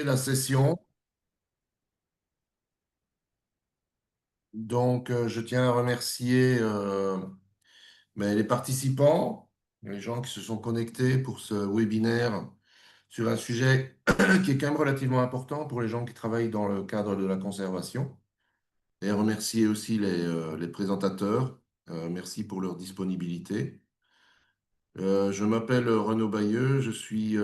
la session. Donc, je tiens à remercier les participants, les gens qui se sont connectés pour ce webinaire sur un sujet qui est quand même relativement important pour les gens qui travaillent dans le cadre de la conservation. Et remercier aussi les présentateurs. Merci pour leur disponibilité. Je m'appelle Renaud Bailleux, je suis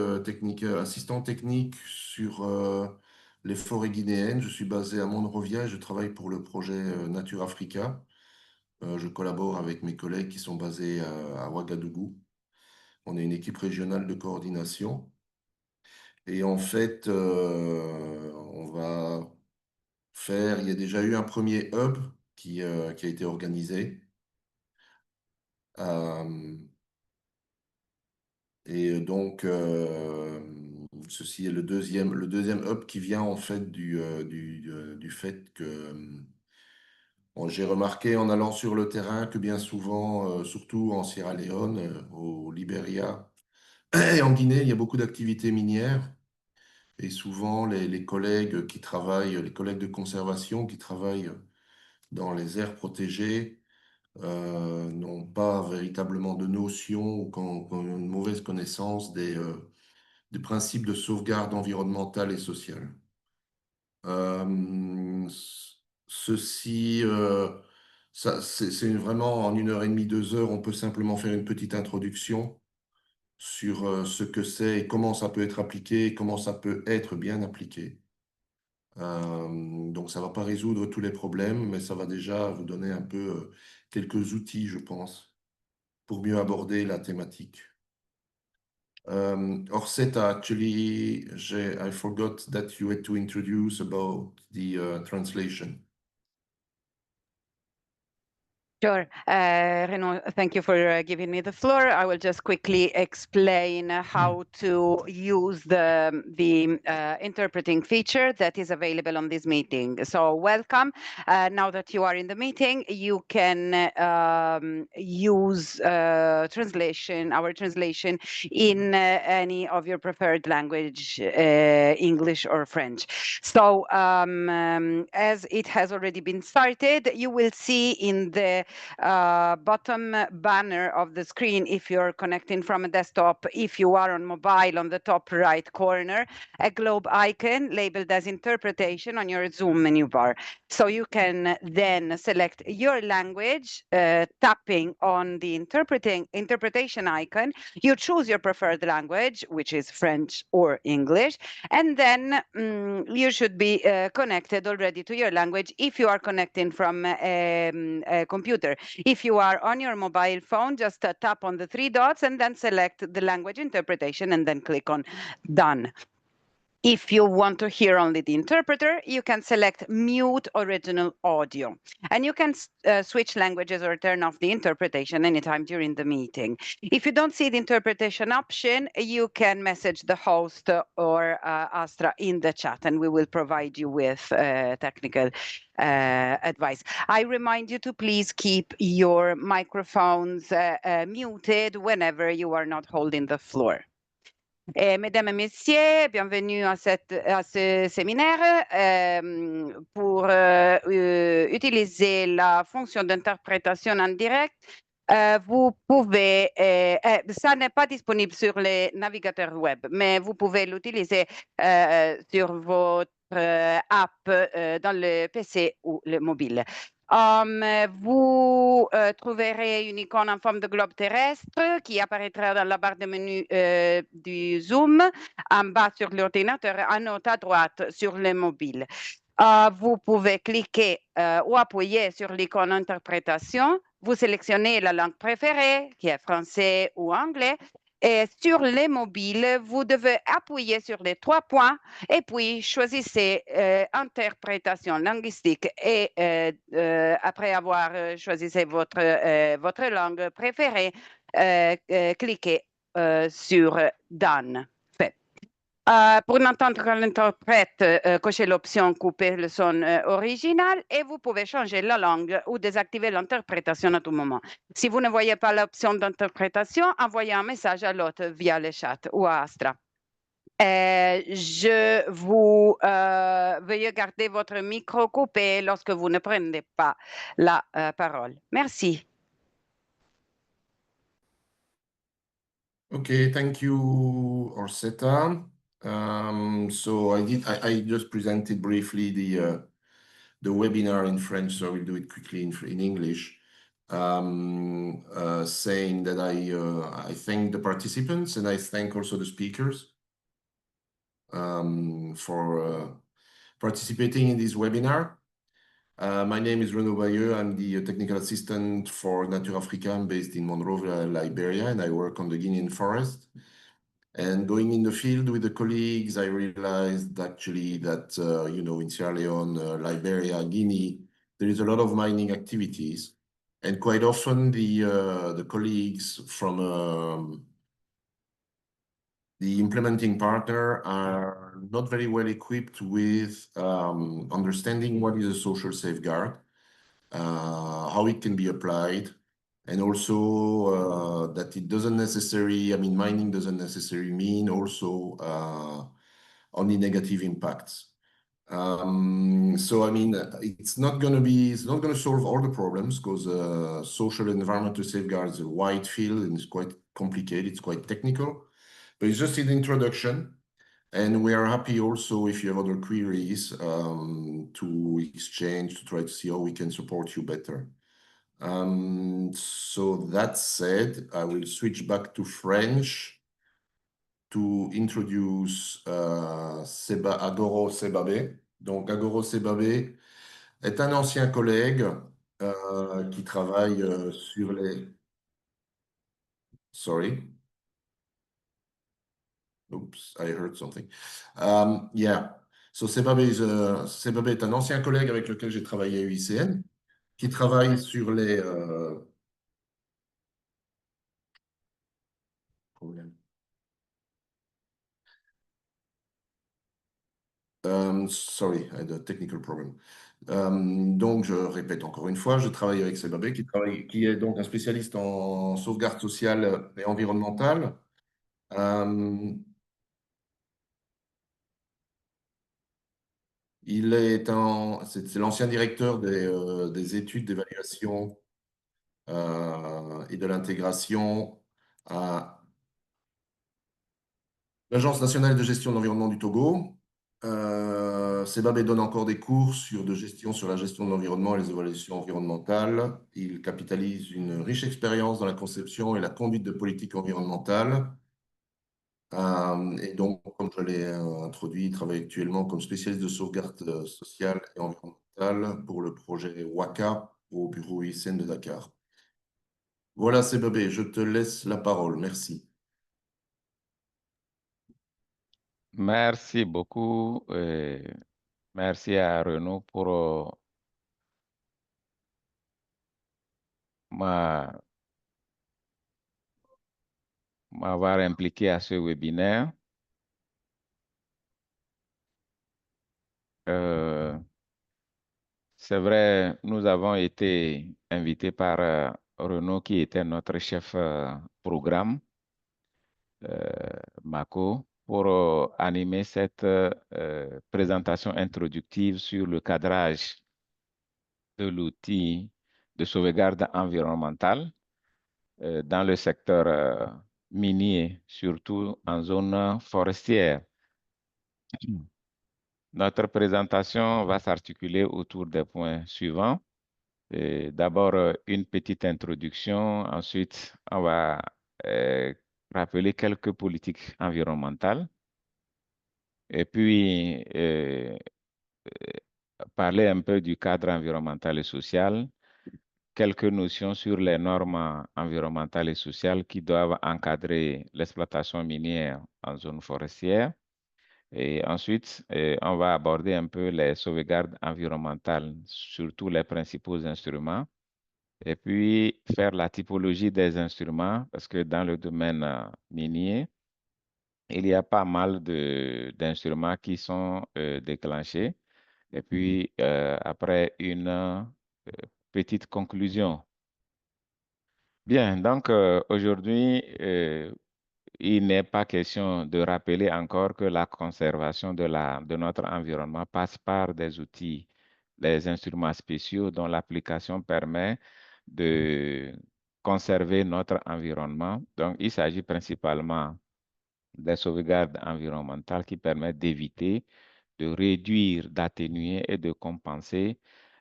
assistant technique sur les forêts guinéennes. Je suis basé à Monrovia et je travaille pour le projet NaturAfrica. Je collabore avec mes collègues qui sont basés à Ouagadougou. On est une équipe régionale de coordination. Et en fait, il y a déjà eu un premier hub qui a été organisé. Et donc, ceci est le deuxième hub qui vient en fait du fait que j'ai remarqué en allant sur le terrain que bien souvent, surtout en Sierra Leone, au Libéria et en Guinée, il y a beaucoup d'activités minières. Et souvent, les collègues qui travaillent, les collègues de conservation qui travaillent dans les aires protégées n'ont pas véritablement de notion ou ont une mauvaise connaissance des principes de sauvegarde environnementale et sociale. Ceci, c'est vraiment en 1 heure et demie, 2 heures, on peut simplement faire une petite introduction sur ce que c'est et comment ça peut être appliqué et comment ça peut être bien appliqué. Donc, ça ne va pas résoudre tous les problèmes, mais ça va déjà vous donner un peu quelques outils, je pense, pour mieux aborder la thématique. Orsetta, actually, I forgot that you had to introduce about the translation. Sure. Renaud, thank you for giving me the floor. I will just quickly explain how to use the interpreting feature that is available on this meeting. So welcome. Now that you are in the meeting, you can use our translation in any of your preferred language, English or French. So as it has already been started, you will see in the bottom banner of the screen, if you're connecting from a desktop, if you are on mobile, on the top right corner, a globe icon labeled as interpretation on your Zoom menu bar. So you can then select your language, tapping on the interpretation icon. You choose your preferred language, which is French or English, and then you should be connected already to your language if you are connecting from a computer. If you are on your mobile phone, just tap on the 3 dots and then select the language interpretation and then click on Done. If you want to hear only the interpreter, you can select mute original audio, and you can switch languages or turn off the interpretation anytime during the meeting. If you don't see the interpretation option, you can message the host or Astra in the chat, and we will provide you with technical advice. I remind you to please keep your microphones muted whenever you are not holding the floor. Mesdames et messieurs, bienvenue à ce séminaire pour utiliser la fonction d'interprétation en direct. Vous pouvez, ça n'est pas disponible sur les navigateurs web, mais vous pouvez l'utiliser sur votre app dans le PC ou le mobile. Vous trouverez une icône en forme de globe terrestre qui apparaîtra dans la barre de menu du Zoom, en bas sur l'ordinateur, en haut à droite sur le mobile. Vous pouvez cliquer ou appuyer sur l'icône interprétation. Vous sélectionnez la langue préférée, qui est français ou anglais. Et sur les mobiles, vous devez appuyer sur les 3 points et puis choisissez interprétation linguistique. Et après avoir choisi votre langue préférée, cliquez sur Done. Pour n'entendre que l'interprète, cochez l'option couper le son original et vous pouvez changer la langue ou désactiver l'interprétation à tout moment. Si vous ne voyez pas l'option d'interprétation, envoyez un message à l'hôte via le chat ou à Astra. Je vous veuillez garder votre micro coupé lorsque vous ne prenez pas la parole. Merci. Okay, thank you, Orsetta. So I just presented briefly the webinar in French, so I will do it quickly in English. Saying that I thank the participants and I thank also the speakers for participating in this webinar. My name is Renaud Bailleux. I'm the technical assistant for NaturAfrica. I'm based in Monrovia, Liberia, and I work on the Guinean forest. And going in the field with the colleagues, I realized actually that, in Sierra Leone, Liberia, Guinea, there is a lot of mining activities. And quite often the colleagues from the implementing partner are not very well equipped with understanding what is a social safeguard, how it can be applied, and also that it doesn't necessarily, mining doesn't necessarily mean also only negative impacts. It's not going to solve all the problems because social and environmental safeguards is a wide field and it's quite complicated, it's quite technical, but it's just an introduction. And we are happy also if you have other queries to exchange, to try to see how we can support you better. So that said, I will switch back to French to introduce Agoro SEBABE. Donc, Agoro SEBABE est un ancien collègue qui travaille sur les... Sorry. Oops, I heard something. Yeah. So Sebabe est un ancien collègue avec lequel j'ai travaillé à UICN, qui travaille sur les problèmes. Sorry, I had a technical problem. Donc, je répète encore une fois, je travaille avec Sebabe, qui est donc un spécialiste en sauvegarde sociale et environnementale. C'est l'ancien directeur des études d'évaluation et de l'intégration à l'Agence nationale de gestion de l'environnement du Togo. Sebabé donne encore des cours sur la gestion de l'environnement et les évaluations environnementales. Il capitalise une riche expérience dans la conception et la conduite de politiques environnementales. Et donc, comme je l'ai introduit, il travaille actuellement comme spécialiste de sauvegarde sociale et environnementale pour le projet WACA au bureau UICN de Dakar. Voilà, Sebabé, je te laisse la parole. Merci. Merci beaucoup. Merci à Renaud pour m'avoir impliqué à ce webinaire. C'est vrai, nous avons été invités par Renaud qui était notre chef programme, Mako, pour animer cette présentation introductive sur le cadrage de l'outil de sauvegarde environnementale dans le secteur minier, surtout en zone forestière. Notre présentation va s'articuler autour des points suivants. D'abord, une petite introduction. Ensuite, on va rappeler quelques politiques environnementales. Et puis, parler un peu du cadre environnemental et social, quelques notions sur les normes environnementales et sociales qui doivent encadrer l'exploitation minière en zone forestière. Et ensuite, on va aborder un peu les sauvegardes environnementales, surtout les principaux instruments. Et puis, faire la typologie des instruments, parce que dans le domaine minier, il y a pas mal d'instruments qui sont déclenchés. Et puis, après, une petite conclusion. Bien, donc aujourd'hui, il n'est pas question de rappeler encore que la conservation de notre environnement passe par des outils, des instruments spéciaux dont l'application permet de conserver notre environnement. Donc, il s'agit principalement des sauvegardes environnementales qui permettent d'éviter, de réduire, d'atténuer et de compenser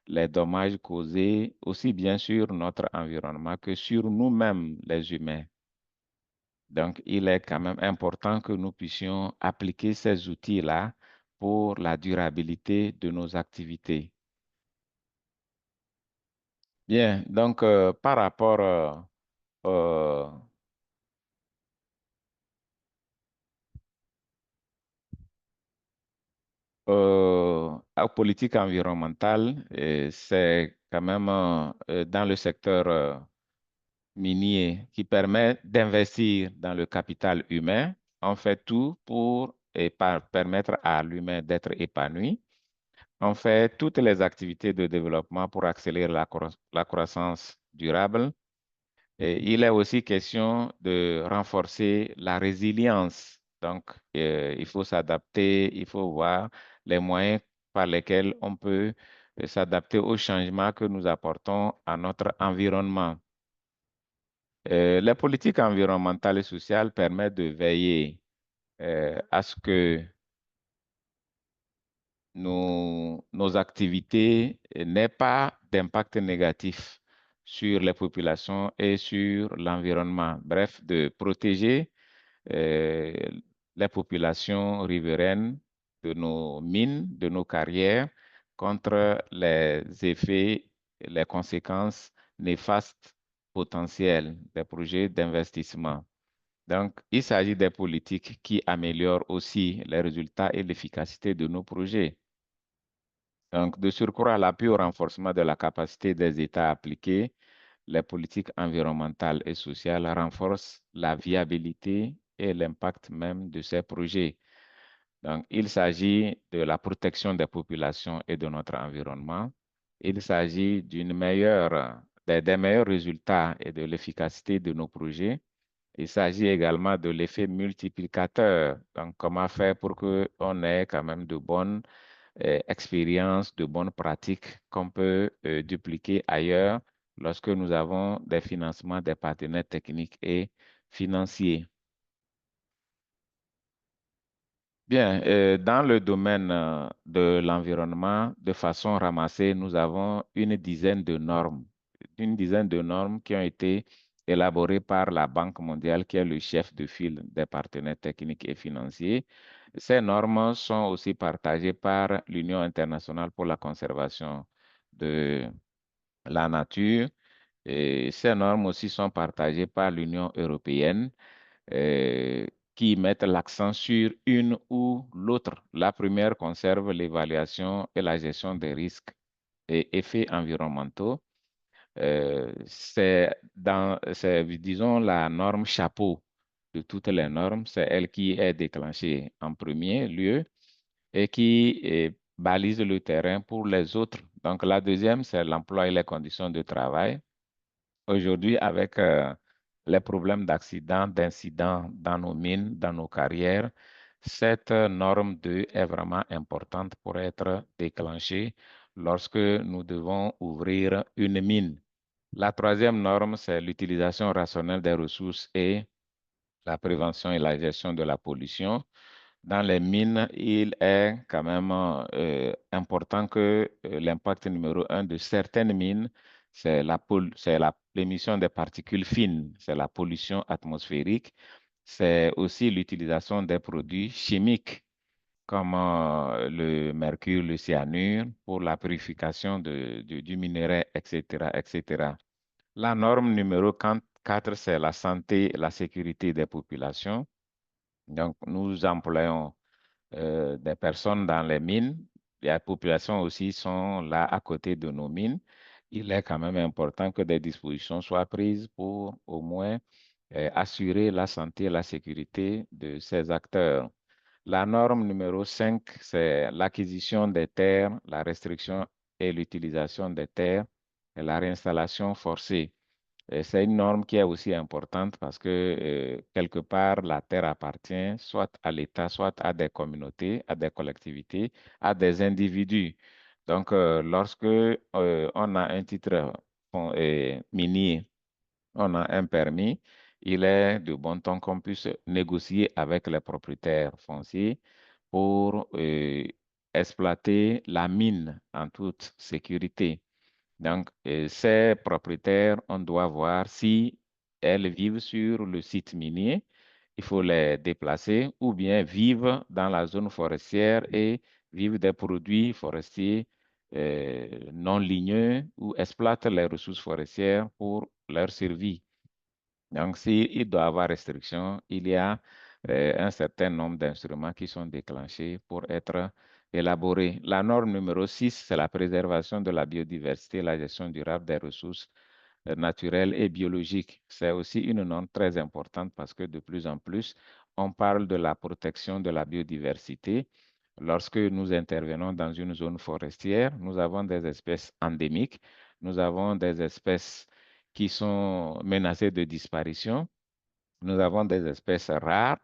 les dommages causés aussi bien sur notre environnement que sur nous-mêmes, les humains. Donc, il est quand même important que nous puissions appliquer ces outils-là pour la durabilité de nos activités. Bien, donc par rapport euh, aux politiques environnementales, c'est quand même dans le secteur minier qui permet d'investir dans le capital humain. On fait tout pour permettre à l'humain d'être épanoui. On fait toutes les activités de développement pour accélérer la croissance durable. Et il est aussi question de renforcer la résilience. Donc, il faut s'adapter, il faut voir les moyens par lesquels on peut s'adapter aux changements que nous apportons à notre environnement. Les politiques environnementales et sociales permettent de veiller à ce que nos activités n'aient pas d'impact négatif sur les populations et sur l'environnement. Bref, de protéger euh, les populations riveraines de nos mines, de nos carrières contre les effets, les conséquences néfastes potentielles des projets d'investissement. Donc, il s'agit des politiques qui améliorent aussi les résultats et l'efficacité de nos projets. Donc, de surcroît, l'appui au renforcement de la capacité des États à appliquer les politiques environnementales et sociales renforce la viabilité et l'impact même de ces projets. Donc, il s'agit de la protection des populations et de notre environnement. Il s'agit des meilleurs résultats et de l'efficacité de nos projets. Il s'agit également de l'effet multiplicateur. Donc, comment faire pour qu'on ait quand même de bonnes expériences, de bonnes pratiques qu'on peut dupliquer ailleurs lorsque nous avons des financements des partenaires techniques et financiers. Bien, dans le domaine de l'environnement, de façon ramassée, nous avons une dizaine de normes qui ont été élaborées par la Banque mondiale, qui est le chef de file des partenaires techniques et financiers. Ces normes sont aussi partagées par l'Union internationale pour la conservation de la nature. Et ces normes aussi sont partagées par l'Union européenne euh, qui mettent l'accent sur une ou l'autre. La première conserve l'évaluation et la gestion des risques et effets environnementaux. C'est, disons, la norme chapeau de toutes les normes. C'est elle qui est déclenchée en premier lieu et qui balise le terrain pour les autres. Donc, la deuxième, c'est l'emploi et les conditions de travail. Aujourd'hui, avec les problèmes d'accidents, d'incidents dans nos mines, dans nos carrières, cette norme 2 est vraiment importante pour être déclenchée lorsque nous devons ouvrir une mine. La troisième norme, c'est l'utilisation rationnelle des ressources et la prévention et la gestion de la pollution. Dans les mines, il est quand même important que l'impact numéro un de certaines mines, l'émission des particules fines, c'est la pollution atmosphérique, c'est aussi l'utilisation des produits chimiques comme le mercure, le cyanure pour la purification du minerai, etc., etc. La norme numéro 4, c'est la santé et la sécurité des populations. Donc, nous employons des personnes dans les mines. Les populations aussi sont là à côté de nos mines. Il est quand même important que des dispositions soient prises pour au moins assurer la santé et la sécurité de ces acteurs. La norme numéro 5, c'est l'acquisition des terres, la restriction et l'utilisation des terres et la réinstallation forcée. C'est une norme qui est aussi importante parce que quelque part, la terre appartient soit à l'État, soit à des communautés, à des collectivités, à des individus. Donc, lorsque on a un titre minier, on a un permis, il est de bon ton qu'on puisse négocier avec les propriétaires fonciers pour exploiter la mine en toute sécurité. Donc, ces propriétaires, on doit voir si elles vivent sur le site minier, il faut les déplacer, ou bien vivent dans la zone forestière et vivent des produits forestiers non ligneux ou exploitent les ressources forestières pour leur survie. Donc, s'il doit y avoir restriction, il y a un certain nombre d'instruments qui sont déclenchés pour être élaborés. La norme numéro 6, c'est la préservation de la biodiversité et la gestion durable des ressources naturelles et biologiques. C'est aussi une norme très importante parce que de plus en plus, on parle de la protection de la biodiversité. Lorsque nous intervenons dans une zone forestière, nous avons des espèces endémiques, nous avons des espèces qui sont menacées de disparition. Nous avons des espèces rares.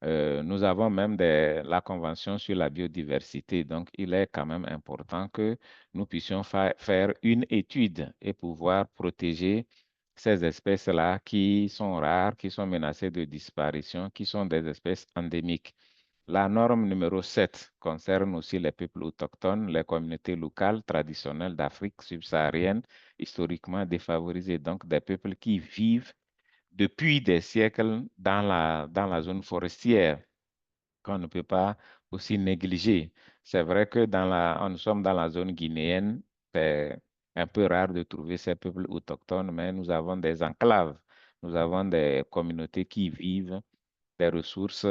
Nous avons même la Convention sur la biodiversité. Donc, il est quand même important que nous puissions faire une étude et pouvoir protéger ces espèces-là qui sont rares, qui sont menacées de disparition, qui sont des espèces endémiques. La norme numéro 7 concerne aussi les peuples autochtones, les communautés locales traditionnelles d'Afrique subsaharienne, historiquement défavorisées, donc des peuples qui vivent depuis des siècles dans la zone forestière, qu'on ne peut pas aussi négliger. C'est vrai que nous sommes dans la zone guinéenne, c'est un peu rare de trouver ces peuples autochtones, mais nous avons des enclaves, nous avons des communautés qui vivent des ressources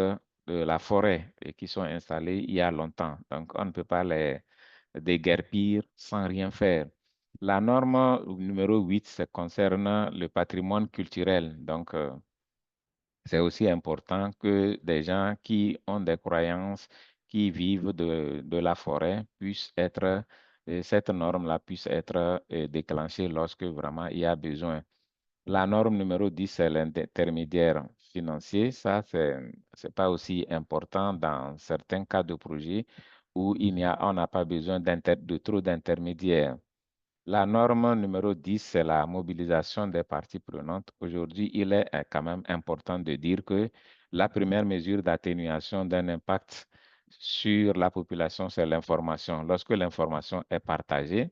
de la forêt et qui sont installées il y a longtemps. Donc, on ne peut pas les déguerpir sans rien faire. La norme numéro 8, ça concerne le patrimoine culturel. Donc, c'est aussi important que des gens qui ont des croyances, qui vivent de la forêt, cette norme-là puisse être déclenchée lorsque vraiment il y a besoin. La norme numéro 10, c'est l'intermédiaire financier. Ça, c'est pas aussi important dans certains cas de projet où on n'a pas besoin de trop d'intermédiaires. La norme numéro 10, c'est la mobilisation des parties prenantes. Aujourd'hui, il est quand même important de dire que la première mesure d'atténuation d'un impact sur la population, c'est l'information. Lorsque l'information est partagée,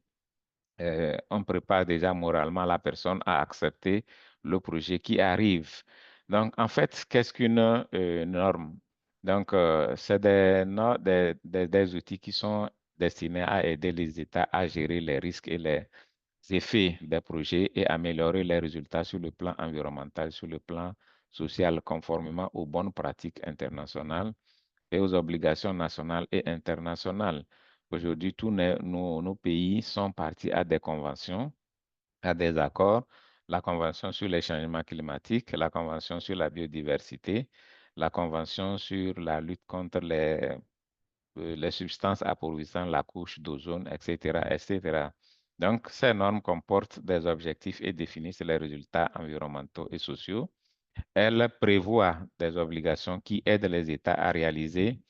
on prépare déjà moralement la personne à accepter le projet qui arrive. Donc, en fait, qu'est-ce qu'une norme? Donc, c'est des outils qui sont destinés à aider les États à gérer les risques et les effets des projets et améliorer les résultats sur le plan environnemental, sur le plan social, conformément aux bonnes pratiques internationales et aux obligations nationales et internationales. Aujourd'hui, tous nos pays sont partis à des conventions, à des accords, la Convention sur les changements climatiques, la Convention sur la biodiversité, la Convention sur la lutte contre les substances appauvrissant la couche d'ozone, etc., etc. Donc, ces normes comportent des objectifs et définissent les résultats environnementaux et sociaux. Elles prévoient des obligations qui aident les États à réaliser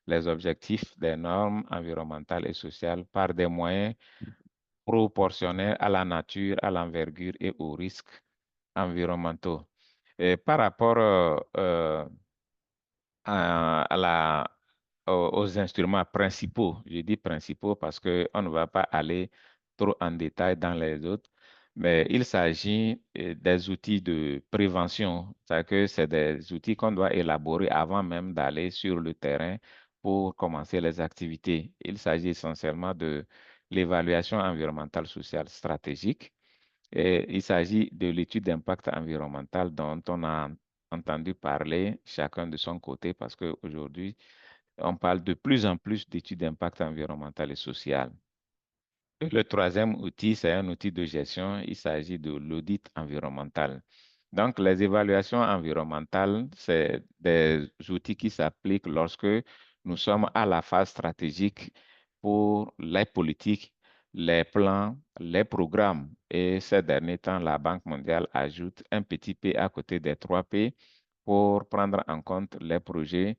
les objectifs des normes environnementales et sociales par des moyens proportionnels à la nature, à l'envergure et aux risques environnementaux. Et par rapport à aux instruments principaux. Je dis principaux parce qu'on ne va pas aller trop en détail dans les autres, mais il s'agit des outils de prévention. C'est-à-dire que c'est des outils qu'on doit élaborer avant même d'aller sur le terrain pour commencer les activités. Il s'agit essentiellement de l'évaluation environnementale sociale stratégique. Et il s'agit de l'étude d'impact environnemental dont on a entendu parler chacun de son côté parce qu'aujourd'hui, on parle de plus en plus d'études d'impact environnemental et social. Et le troisième outil, c'est un outil de gestion. Il s'agit de l'audit environnemental. Donc, les évaluations environnementales, c'est des outils qui s'appliquent lorsque nous sommes à la phase stratégique pour les politiques les plans, les programmes. Et ces derniers temps, la Banque mondiale ajoute un petit P à côté des 3 P pour prendre en compte les projets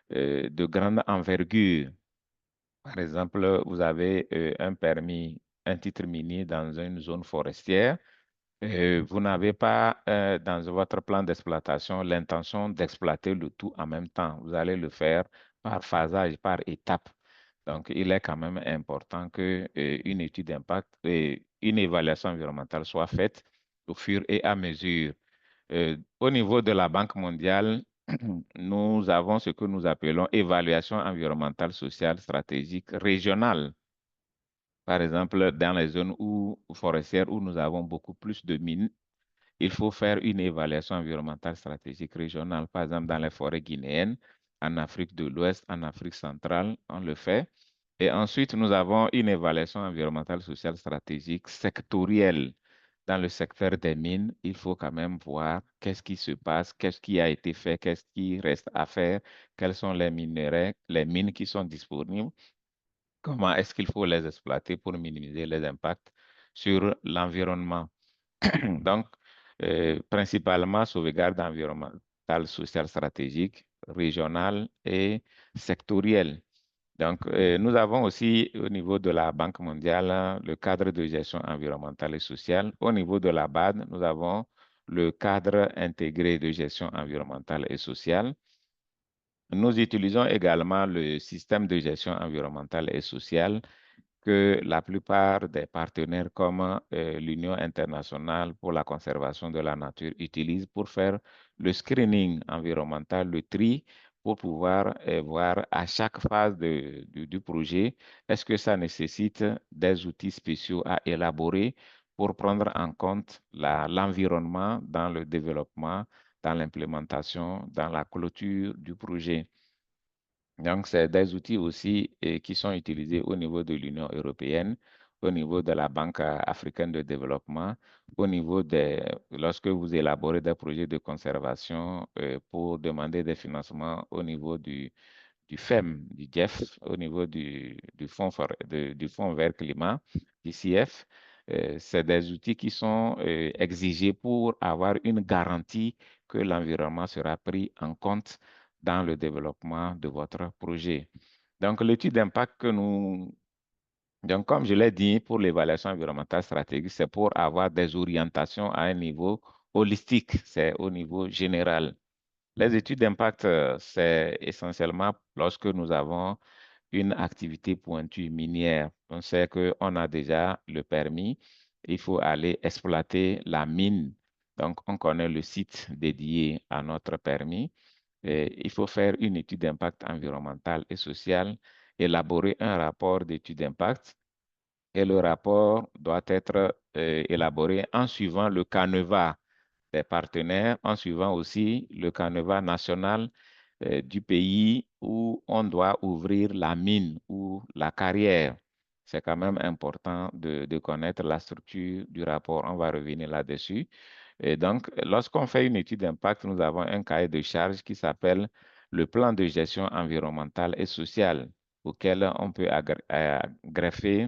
de grande envergure. Par exemple, vous avez un permis, un titre minier dans une zone forestière. Vous n'avez pas dans votre plan d'exploitation l'intention d'exploiter le tout en même temps. Vous allez le faire par phasage, par étape. Donc, il est quand même important que une étude d'impact et une évaluation environnementale soit faite au fur et à mesure. Au niveau de la Banque mondiale, nous avons ce que nous appelons évaluation environnementale, sociale, stratégique régionale. Par exemple, dans les zones forestières où nous avons beaucoup plus de mines, il faut faire une évaluation environnementale stratégique régionale. Par exemple, dans les forêts guinéennes, en Afrique de l'Ouest, en Afrique centrale, on le fait. Et ensuite, nous avons une évaluation environnementale sociale stratégique sectorielle. Dans le secteur des mines, il faut quand même voir qu'est-ce qui se passe, qu'est-ce qui a été fait, qu'est-ce qui reste à faire, quels sont les minerais, les mines qui sont disponibles, comment est-ce qu'il faut les exploiter pour minimiser les impacts sur l'environnement. Donc, principalement sauvegarde environnementale, sociale, stratégique, régionale et sectorielle. Donc, nous avons aussi au niveau de la Banque mondiale le cadre de gestion environnementale et sociale. Au niveau de la BAD, nous avons le cadre intégré de gestion environnementale et sociale. Nous utilisons également le système de gestion environnementale et sociale que la plupart des partenaires comme l'Union internationale pour la conservation de la nature utilisent pour faire le screening environnemental, le tri, pour pouvoir voir à chaque phase du projet, est-ce que ça nécessite des outils spéciaux à élaborer pour prendre en compte l'environnement dans le développement, dans l'implémentation, dans la clôture du projet. Donc, c'est des outils aussi qui sont utilisés au niveau de l'Union européenne, au niveau de la Banque africaine de développement, au niveau lorsque vous élaborez des projets de conservation pour demander des financements au niveau du FEM, du GEF, au niveau du Fonds vert climat, du CF. C'est des outils qui sont exigés pour avoir une garantie que l'environnement sera pris en compte dans le développement de votre projet. Donc, l'étude d'impact donc, comme je l'ai dit, pour l'évaluation environnementale stratégique, c'est pour avoir des orientations à un niveau holistique, c'est au niveau général. Les études d'impact, c'est essentiellement lorsque nous avons une activité pointue minière. On sait qu'on a déjà le permis, il faut aller exploiter la mine. Donc, on connaît le site dédié à notre permis. Et il faut faire une étude d'impact environnemental et social, élaborer un rapport d'étude d'impact et le rapport doit être élaboré en suivant le canevas des partenaires, en suivant aussi le canevas national du pays où on doit ouvrir la mine ou la carrière. C'est quand même important de connaître la structure du rapport. On va revenir là-dessus. Et donc, lorsqu'on fait une étude d'impact, nous avons un cahier de charge qui s'appelle le plan de gestion environnementale et sociale, auquel on peut greffer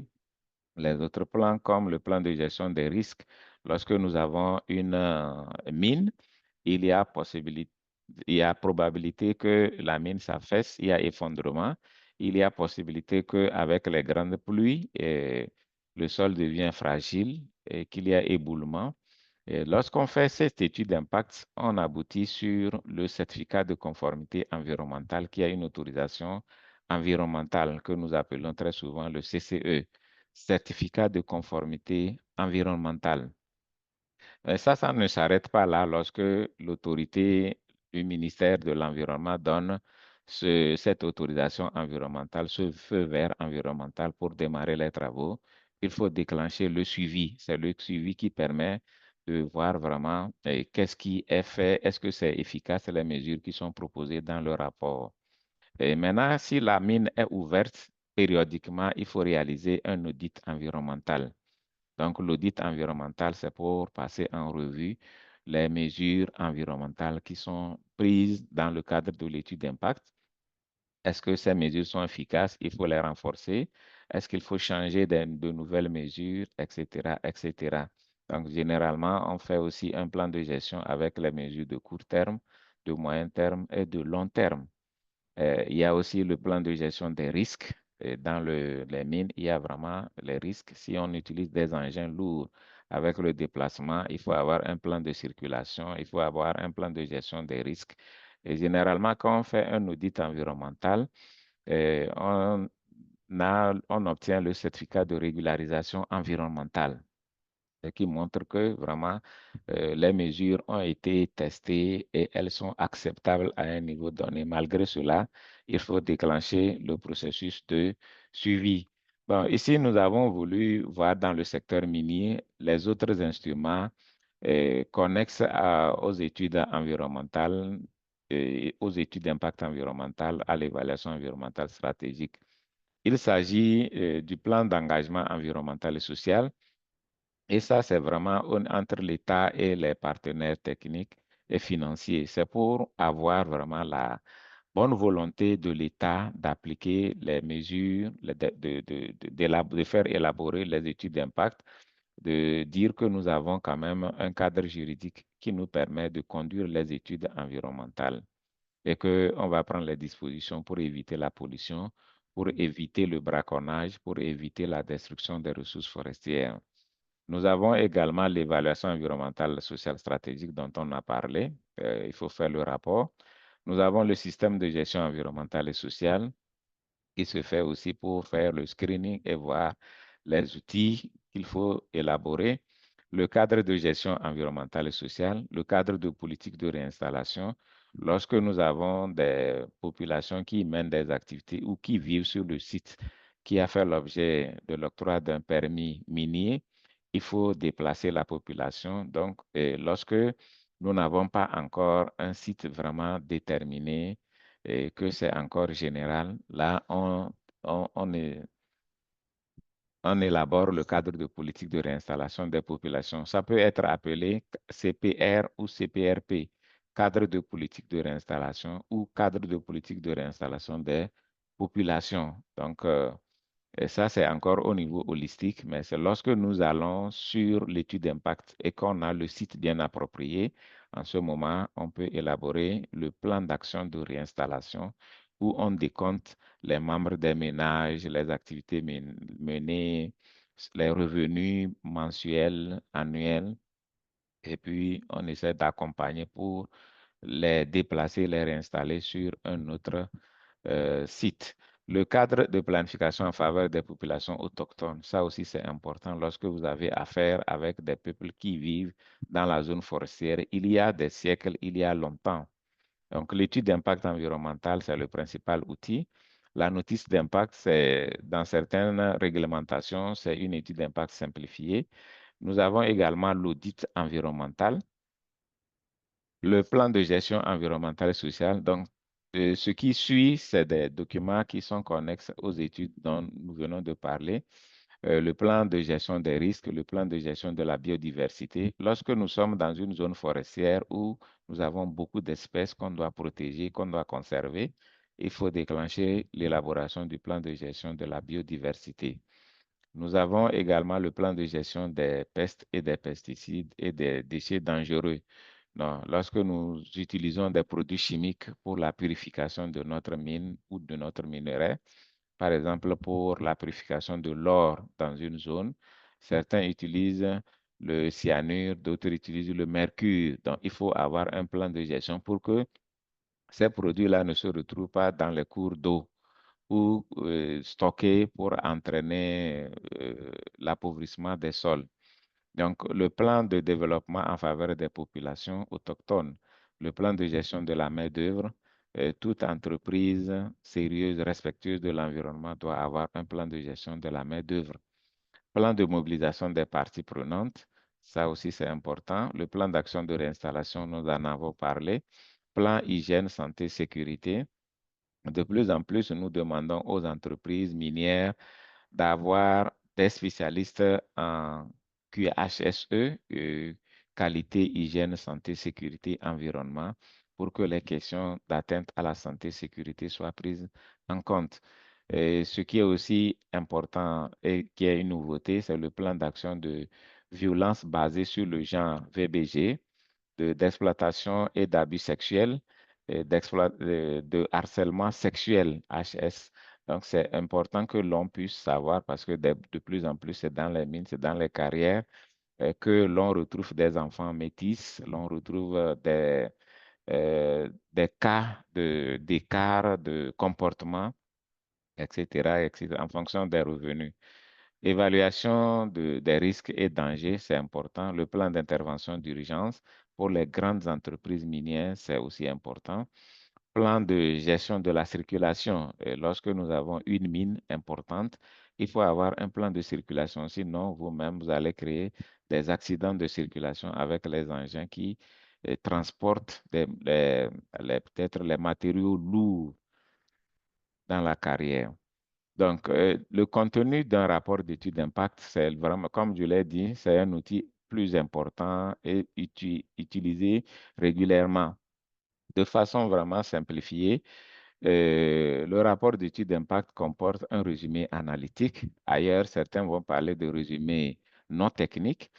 les autres plans, comme le plan de gestion des risques. Lorsque nous avons une mine, il y a probabilité que la mine s'affaisse, il y a effondrement, il y a possibilité qu'avec les grandes pluies, le sol devient fragile et qu'il y a éboulement. Lorsqu'on fait cette étude d'impact, on aboutit sur le certificat de conformité environnementale qui a une autorisation environnementale que nous appelons très souvent le CCE, certificat de conformité environnementale. Ça ne s'arrête pas là lorsque l'autorité du ministère de l'Environnement donne cette autorisation environnementale, ce feu vert environnemental pour démarrer les travaux. Il faut déclencher le suivi. C'est le suivi qui permet de voir vraiment qu'est-ce qui est fait, est-ce que c'est efficace, les mesures qui sont proposées dans le rapport. Et maintenant, si la mine est ouverte, périodiquement, il faut réaliser un audit environnemental. Donc, l'audit environnemental, c'est pour passer en revue les mesures environnementales qui sont prises dans le cadre de l'étude d'impact. Est-ce que ces mesures sont efficaces? Il faut les renforcer. Est-ce qu'il faut changer de nouvelles mesures, etc., etc. Donc, généralement, on fait aussi un plan de gestion avec les mesures de court terme, de moyen terme et de long terme. Il y a aussi le plan de gestion des risques. Et dans les mines, il y a vraiment les risques. Si on utilise des engins lourds avec le déplacement, il faut avoir un plan de circulation, il faut avoir un plan de gestion des risques. Et généralement, quand on fait un audit environnemental, on obtient le certificat de régularisation environnementale, ce qui montre que vraiment les mesures ont été testées et elles sont acceptables à un niveau donné. Malgré cela, il faut déclencher le processus de suivi. Bon, ici, nous avons voulu voir dans le secteur minier les autres instruments connexes aux études environnementales et aux études d'impact environnemental, à l'évaluation environnementale stratégique. Il s'agit du plan d'engagement environnemental et social. Et ça, c'est vraiment entre l'État et les partenaires techniques et financiers. C'est pour avoir vraiment la bonne volonté de l'État d'appliquer les mesures, de faire élaborer les études d'impact, de dire que nous avons quand même un cadre juridique qui nous permet de conduire les études environnementales et qu'on va prendre les dispositions pour éviter la pollution, pour éviter le braconnage, pour éviter la destruction des ressources forestières. Nous avons également l'évaluation environnementale sociale stratégique dont on a parlé. Il faut faire le rapport. Nous avons le système de gestion environnementale et sociale qui se fait aussi pour faire le screening et voir les outils qu'il faut élaborer. Le cadre de gestion environnementale et sociale, le cadre de politique de réinstallation. Lorsque nous avons des populations qui mènent des activités ou qui vivent sur le site qui a fait l'objet de l'octroi d'un permis minier, il faut déplacer la population. Donc, lorsque nous n'avons pas encore un site vraiment déterminé et que c'est encore général, là, on élabore le cadre de politique de réinstallation des populations. Ça peut être appelé CPR ou CPRP, cadre de politique de réinstallation ou cadre de politique de réinstallation des populations. Donc, et ça, c'est encore au niveau holistique, mais c'est lorsque nous allons sur l'étude d'impact et qu'on a le site bien approprié, en ce moment, on peut élaborer le plan d'action de réinstallation où on décompte les membres des ménages, les activités menées, les revenus mensuels, annuels, et puis on essaie d'accompagner pour les déplacer, les réinstaller sur un autre site. Le cadre de planification en faveur des populations autochtones, ça aussi c'est important lorsque vous avez affaire avec des peuples qui vivent dans la zone forestière il y a des siècles, il y a longtemps. Donc l'étude d'impact environnemental, c'est le principal outil. La notice d'impact, c'est dans certaines réglementations, c'est une étude d'impact simplifiée. Nous avons également l'audit environnemental, le plan de gestion environnementale et sociale. Donc, ce qui suit, c'est des documents qui sont connexes aux études dont nous venons de parler. Le plan de gestion des risques, le plan de gestion de la biodiversité. Lorsque nous sommes dans une zone forestière où nous avons beaucoup d'espèces qu'on doit protéger, qu'on doit conserver, il faut déclencher l'élaboration du plan de gestion de la biodiversité. Nous avons également le plan de gestion des pestes et des pesticides et des déchets dangereux. Non, lorsque nous utilisons des produits chimiques pour la purification de notre mine ou de notre minerai, par exemple pour la purification de l'or dans une zone, certains utilisent le cyanure, d'autres utilisent le mercure. Donc, il faut avoir un plan de gestion pour que ces produits-là ne se retrouvent pas dans les cours d'eau ou stockés pour entraîner l'appauvrissement des sols. Donc, le plan de développement en faveur des populations autochtones, le plan de gestion de la main-d'œuvre, toute entreprise sérieuse, respectueuse de l'environnement doit avoir un plan de gestion de la main-d'œuvre. Plan de mobilisation des parties prenantes, ça aussi c'est important. Le plan d'action de réinstallation, nous en avons parlé. Plan hygiène, santé, sécurité. De plus en plus, nous demandons aux entreprises minières d'avoir des spécialistes en QHSE, qualité, hygiène, santé, sécurité, environnement, pour que les questions d'atteinte à la santé et sécurité soient prises en compte. Et ce qui est aussi important et qui est une nouveauté, c'est le plan d'action de violence basé sur le genre VBG, d'exploitation et d'abus sexuels, et de harcèlement sexuel, HS. Donc, c'est important que l'on puisse savoir parce que de plus en plus, c'est dans les mines, c'est dans les carrières que l'on retrouve des enfants métis, l'on retrouve des cas d'écart de comportement, etc., en fonction des revenus. Évaluation des risques et dangers, c'est important. Le plan d'intervention d'urgence pour les grandes entreprises minières, c'est aussi important. Plan de gestion de la circulation. Et lorsque nous avons une mine importante, il faut avoir un plan de circulation. Sinon, vous-même, vous allez créer des accidents de circulation avec les engins qui transportent peut-être les matériaux lourds dans la carrière. Donc, le contenu d'un rapport d'étude d'impact, c'est vraiment, comme je l'ai dit, c'est un outil plus important et utilisé régulièrement. De façon vraiment simplifiée, le rapport d'étude d'impact comporte un résumé analytique. Ailleurs, certains vont parler de résumé non technique.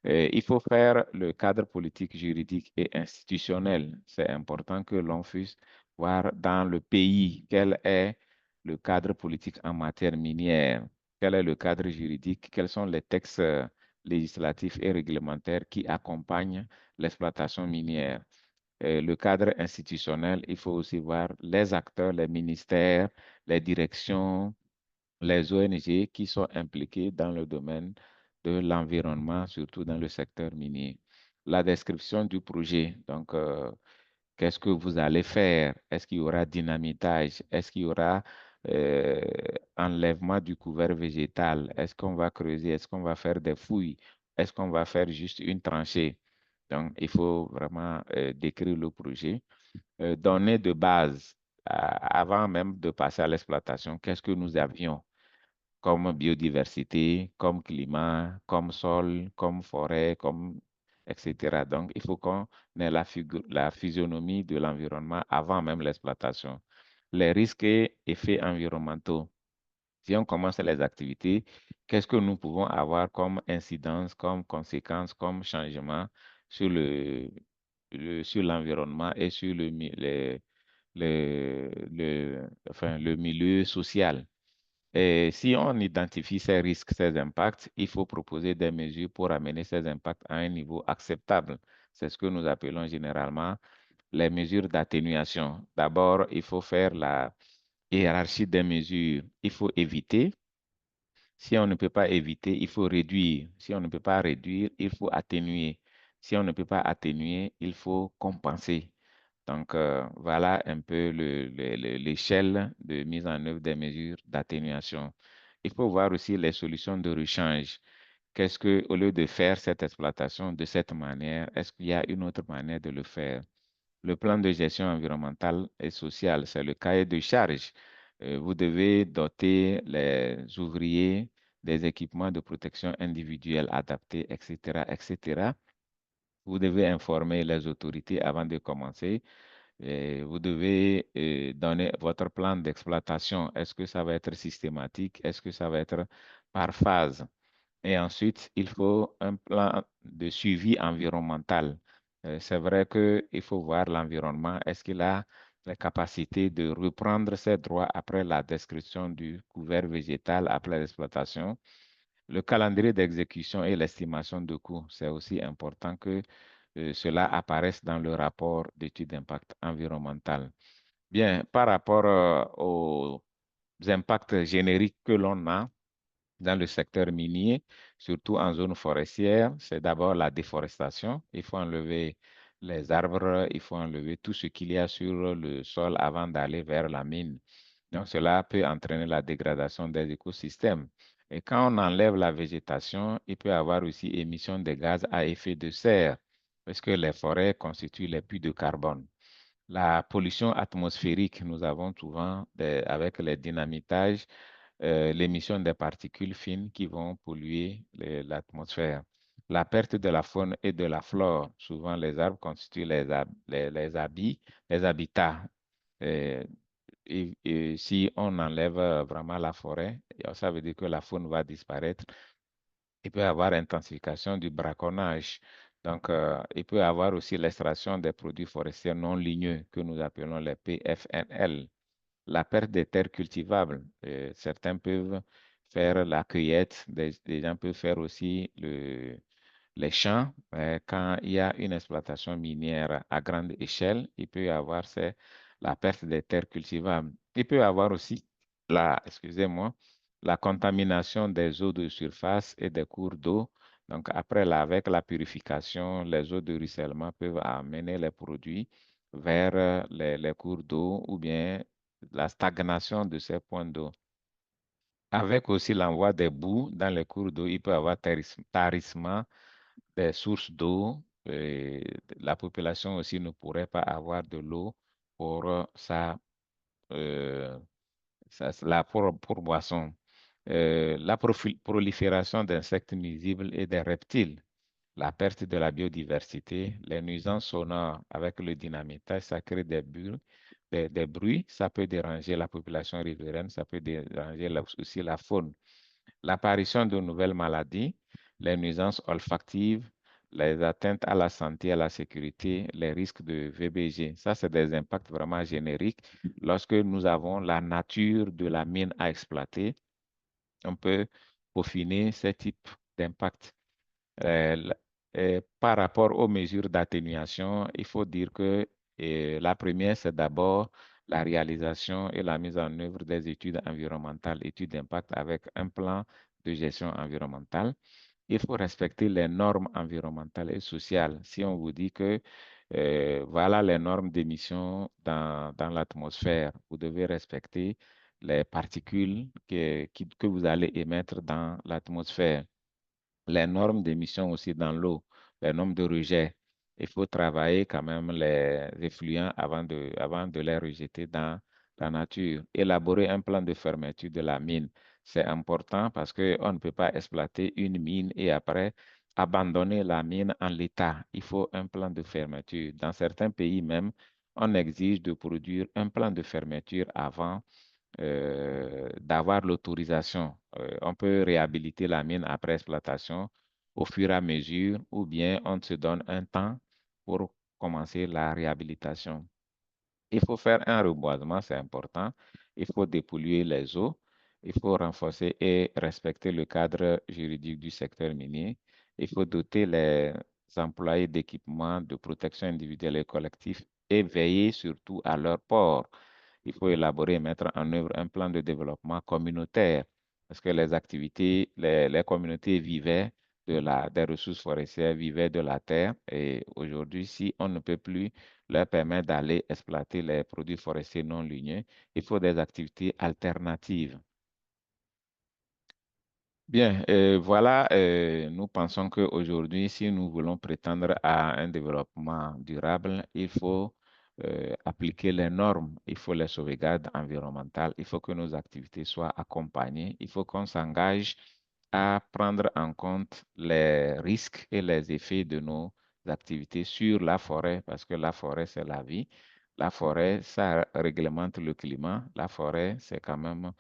Il faut faire le cadre politique, juridique et institutionnel. C'est important que l'on puisse voir dans le pays quel est le cadre politique en matière minière, quel est le cadre juridique, quels sont les textes législatifs et réglementaires qui accompagnent l'exploitation minière. Le cadre institutionnel, il faut aussi voir les acteurs, les ministères, les directions, les ONG qui sont impliquées dans le domaine de l'environnement, surtout dans le secteur minier. La description du projet, donc qu'est-ce que vous allez faire? Est-ce qu'il y aura dynamitage? Est-ce qu'il y aura euh, enlèvement du couvert végétal? Est-ce qu'on va creuser? Est-ce qu'on va faire des fouilles? Est-ce qu'on va faire juste une tranchée? Donc, il faut vraiment décrire le projet. Données de base, avant même de passer à l'exploitation, qu'est-ce que nous avions comme biodiversité, comme climat, comme sol, comme forêt, comme etc. Donc, il faut qu'on ait la physionomie de l'environnement avant même l'exploitation. Les risques et effets environnementaux. Si on commence les activités, qu'est-ce que nous pouvons avoir comme incidence, comme conséquence, comme changement sur sur l'environnement et sur enfin, le milieu social? Et si on identifie ces risques, ces impacts, il faut proposer des mesures pour amener ces impacts à un niveau acceptable. C'est ce que nous appelons généralement les mesures d'atténuation. D'abord, il faut faire la hiérarchie des mesures. Il faut éviter. Si on ne peut pas éviter, il faut réduire. Si on ne peut pas réduire, il faut atténuer. Si on ne peut pas atténuer, il faut compenser. Donc, voilà un peu l'échelle de mise en œuvre des mesures d'atténuation. Il faut voir aussi les solutions de rechange. Qu'est-ce que, au lieu de faire cette exploitation de cette manière, est-ce qu'il y a une autre manière de le faire? Le plan de gestion environnementale et sociale, c'est le cahier de charge. Vous devez doter les ouvriers des équipements de protection individuelle adaptés, etc., etc. Vous devez informer les autorités avant de commencer. Et vous devez donner votre plan d'exploitation. Est-ce que ça va être systématique? Est-ce que ça va être par phase? Et ensuite, il faut un plan de suivi environnemental. C'est vrai qu'il faut voir l'environnement. Est-ce qu'il a la capacité de reprendre ses droits après la destruction du couvert végétal, après l'exploitation? Le calendrier d'exécution et l'estimation de coûts, c'est aussi important que cela apparaisse dans le rapport d'étude d'impact environnemental. Bien, par rapport aux impacts génériques que l'on a, dans le secteur minier, surtout en zone forestière, c'est d'abord la déforestation. Il faut enlever les arbres, il faut enlever tout ce qu'il y a sur le sol avant d'aller vers la mine. Donc, cela peut entraîner la dégradation des écosystèmes. Et quand on enlève la végétation, il peut y avoir aussi émission de gaz à effet de serre, parce que les forêts constituent les puits de carbone. La pollution atmosphérique, nous avons souvent, avec les dynamitages, l'émission des particules fines qui vont polluer l'atmosphère. La perte de la faune et de la flore. Souvent, les arbres constituent les habitats. et si on enlève vraiment la forêt, ça veut dire que la faune va disparaître. Il peut y avoir intensification du braconnage. Donc, il peut y avoir aussi l'extraction des produits forestiers non ligneux que nous appelons les PFNL. La perte des terres cultivables. Certains peuvent faire la cueillette, des gens peuvent faire aussi les champs. Quand il y a une exploitation minière à grande échelle, il peut y avoir la perte des terres cultivables. Il peut y avoir aussi excusez-moi, la contamination des eaux de surface et des cours d'eau. Donc, après, avec la purification, les eaux de ruissellement peuvent amener les produits vers les cours d'eau ou bien la stagnation de ces points d'eau. Avec aussi l'envoi des boues dans les cours d'eau, il peut y avoir tarissement des sources d'eau. La population aussi ne pourrait pas avoir de l'eau pour euh, pour boisson. La prolifération d'insectes nuisibles et des reptiles, la perte de la biodiversité, les nuisances sonores avec le dynamitage, ça crée des bruits, ça peut déranger la population riveraine, ça peut déranger aussi la faune. L'apparition de nouvelles maladies, les nuisances olfactives, les atteintes à la santé et à la sécurité, les risques de VBG. Ça, c'est des impacts vraiment génériques. Lorsque nous avons la nature de la mine à exploiter, on peut peaufiner ces types d'impacts. Par rapport aux mesures d'atténuation, il faut dire que la première, c'est d'abord la réalisation et la mise en œuvre des études environnementales, études d'impact avec un plan de gestion environnementale. Il faut respecter les normes environnementales et sociales. Si on vous dit que voilà les normes d'émission dans l'atmosphère, vous devez respecter les particules que vous allez émettre dans l'atmosphère, les normes d'émission aussi dans l'eau, les normes de rejet. Il faut travailler quand même les effluents avant de les rejeter dans la nature. Élaborer un plan de fermeture de la mine, c'est important parce qu'on ne peut pas exploiter une mine et après abandonner la mine en l'état. Il faut un plan de fermeture. Dans certains pays même, on exige de produire un plan de fermeture avant d'avoir l'autorisation. On peut réhabiliter la mine après exploitation au fur et à mesure ou bien on se donne un temps pour commencer la réhabilitation. Il faut faire un reboisement, c'est important. Il faut dépolluer les eaux. Il faut renforcer et respecter le cadre juridique du secteur minier. Il faut doter les employés d'équipements de protection individuelle et collective et veiller surtout à leur port. Il faut élaborer et mettre en œuvre un plan de développement communautaire parce que les communautés vivaient des ressources forestières, vivaient de la terre et aujourd'hui, si on ne peut plus leur permettre d'aller exploiter les produits forestiers non ligneux, il faut des activités alternatives. Bien, voilà, nous pensons qu'aujourd'hui, si nous voulons prétendre à un développement durable, il faut appliquer les normes, il faut les sauvegardes environnementales, il faut que nos activités soient accompagnées, il faut qu'on s'engage à prendre en compte les risques et les effets de nos activités sur la forêt, parce que la forêt, c'est la vie. La forêt, ça réglemente le climat. La forêt, c'est quand même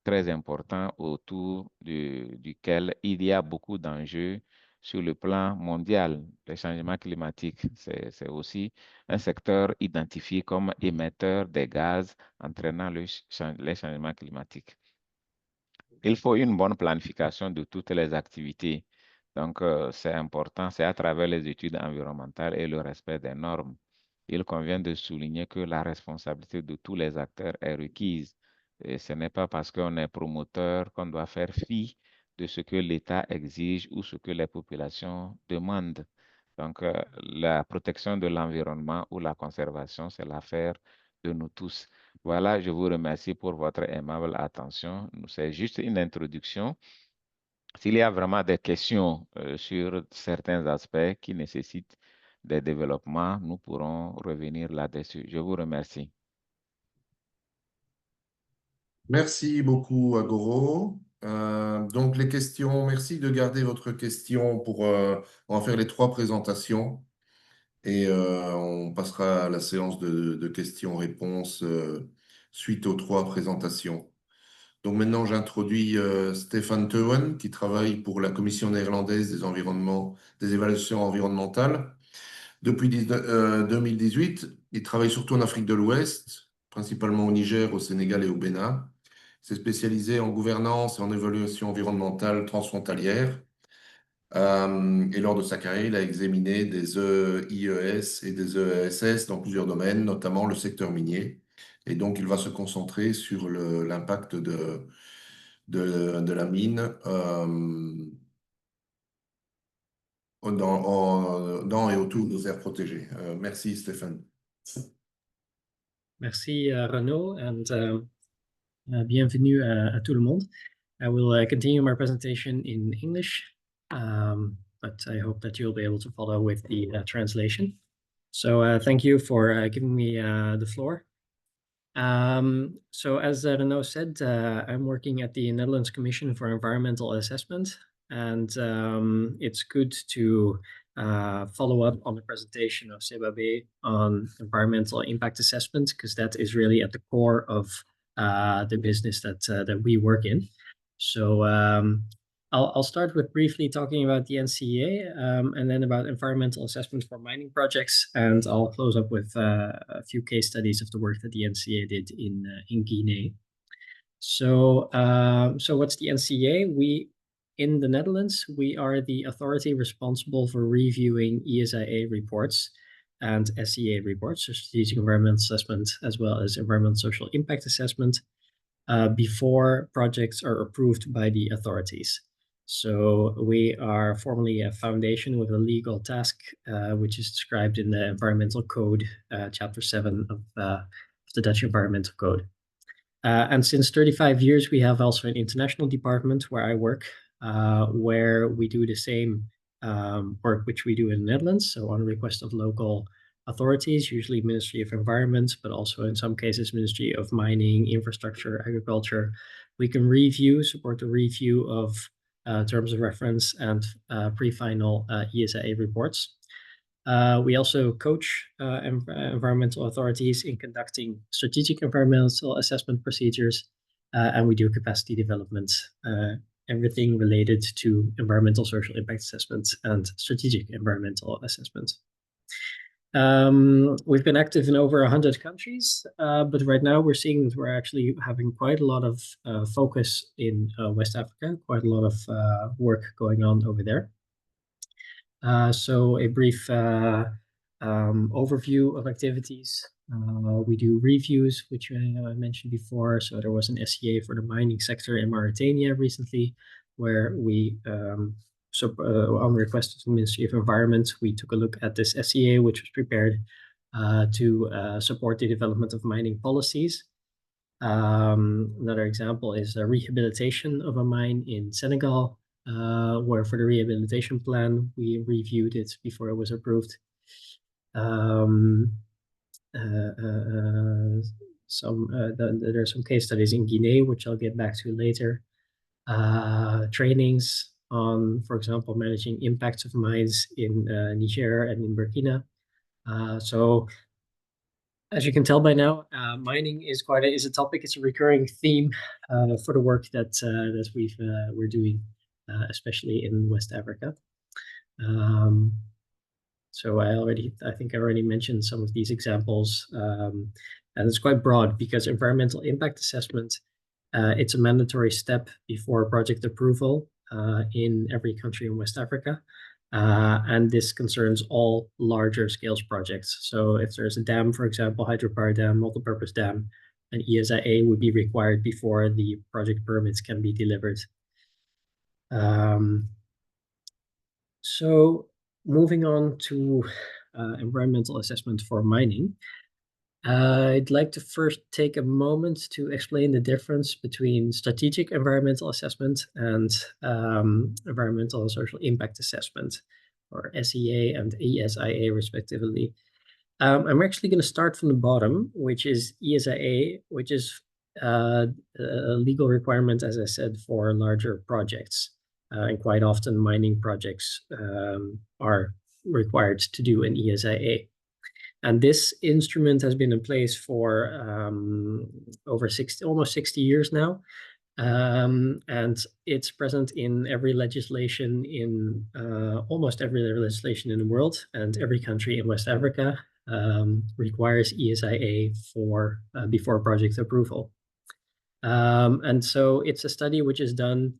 très important autour duquel il y a beaucoup d'enjeux sur le plan mondial. Le changement climatique, c'est aussi un secteur identifié comme émetteur des gaz entraînant les changements climatiques. Il faut une bonne planification de toutes les activités. Donc, c'est important, c'est à travers les études environnementales et le respect des normes. Il convient de souligner que la responsabilité de tous les acteurs est requise. Et ce n'est pas parce qu'on est promoteur qu'on doit faire fi de ce que l'État exige ou ce que les populations demandent. Donc, la protection de l'environnement ou la conservation, c'est l'affaire de nous tous. Voilà, je vous remercie pour votre aimable attention. C'est juste une introduction. S'il y a vraiment des questions sur certains aspects qui nécessitent des développements, nous pourrons revenir là-dessus. Je vous remercie. Merci beaucoup, Agoro. Donc, les questions, merci de garder votre question pour en faire les trois présentations. Et on passera à la séance de questions-réponses suite aux 3 présentations. Donc maintenant, j'introduis Stefan Teeuwen, qui travaille pour la Commission néerlandaise des évaluations environnementales. Depuis 2018, il travaille surtout en Afrique de l'Ouest, principalement au Niger, au Sénégal et au Bénin. Il s'est spécialisé en gouvernance et en évaluation environnementale transfrontalière. Et lors de sa carrière, il a examiné des EIES et des ESS dans plusieurs domaines, notamment le secteur minier. Et donc, il va se concentrer sur l'impact de la mine dans et autour des aires protégées. Merci, Stéphane. Merci, Renaud, and bienvenue à tout le monde. I will continue my presentation in English, but I hope that you'll be able to follow with the translation. So thank you for giving me the floor. So as Renaud said, I'm working at the Netherlands Commission for Environmental Assessment, and it's good to follow up on the presentation of SEBABE on environmental impact assessment, because that is really at the core of the business that we work in. So I'll start with briefly talking about the NCA and then about environmental assessment for mining projects, and I'll close up with a few case studies of the work that the NCA did in Guinea. So what's the NCA? In the Netherlands, we are the authority responsible for reviewing ESIA reports and SEA reports, so strategic environmental assessment, as well as environmental social impact assessment, before projects are approved by the authorities. So we are formally a foundation with a legal task, which is described in the Environmental Code, Chapter 7 of the Dutch Environmental Code. And since 35 years, we have also an international department where I work, where we do the same work which we do in the Netherlands. So on request of local authorities, usually Ministry of Environment, but also in some cases Ministry of Mining, Infrastructure, Agriculture, we can support the review of terms of reference and pre-final ESIA reports. We also coach environmental authorities in conducting strategic environmental assessment procedures, and we do capacity development, everything related to environmental social impact assessments and strategic environmental assessments. We've been active in over 100 countries, but right now we're seeing that we're actually having quite a lot of focus in West Africa, quite a lot of work going on over there. So a brief overview of activities. We do reviews, which I mentioned before. So there was an SEA for the mining sector in Mauritania recently, where we on request of the Ministry of Environment, we took a look at this SEA, which was prepared to support the development of mining policies. Another example is a rehabilitation of a mine in Senegal, where for the rehabilitation plan, we reviewed it before it was approved. There are some case studies in Guinea, which I'll get back to later. Trainings on, for example, managing impacts of mines in Niger and in Burkina. So as you can tell by now, mining is a topic. It's a recurring theme for the work that we're doing, especially in West Africa. So I think I already mentioned some of these examples, and it's quite broad because environmental impact assessment, it's a mandatory step before project approval in every country in West Africa. And this concerns all larger scales projects. So if there's a dam, for example, hydropower dam, multipurpose dam, an ESIA would be required before the project permits can be delivered. So moving on to environmental assessment for mining. I'd like to first take a moment to explain the difference between strategic environmental assessment and environmental and social impact assessment, or SEA and ESIA respectively. I'm actually going to start from the bottom, which is ESIA, which is a legal requirement, as I said, for larger projects. And quite often mining projects are required to do an ESIA. And this instrument has been in place for almost 60 years now. And it's present in every legislation in almost every legislation in the world, and every country in West Africa requires ESIA for before project approval. And so it's a study which is done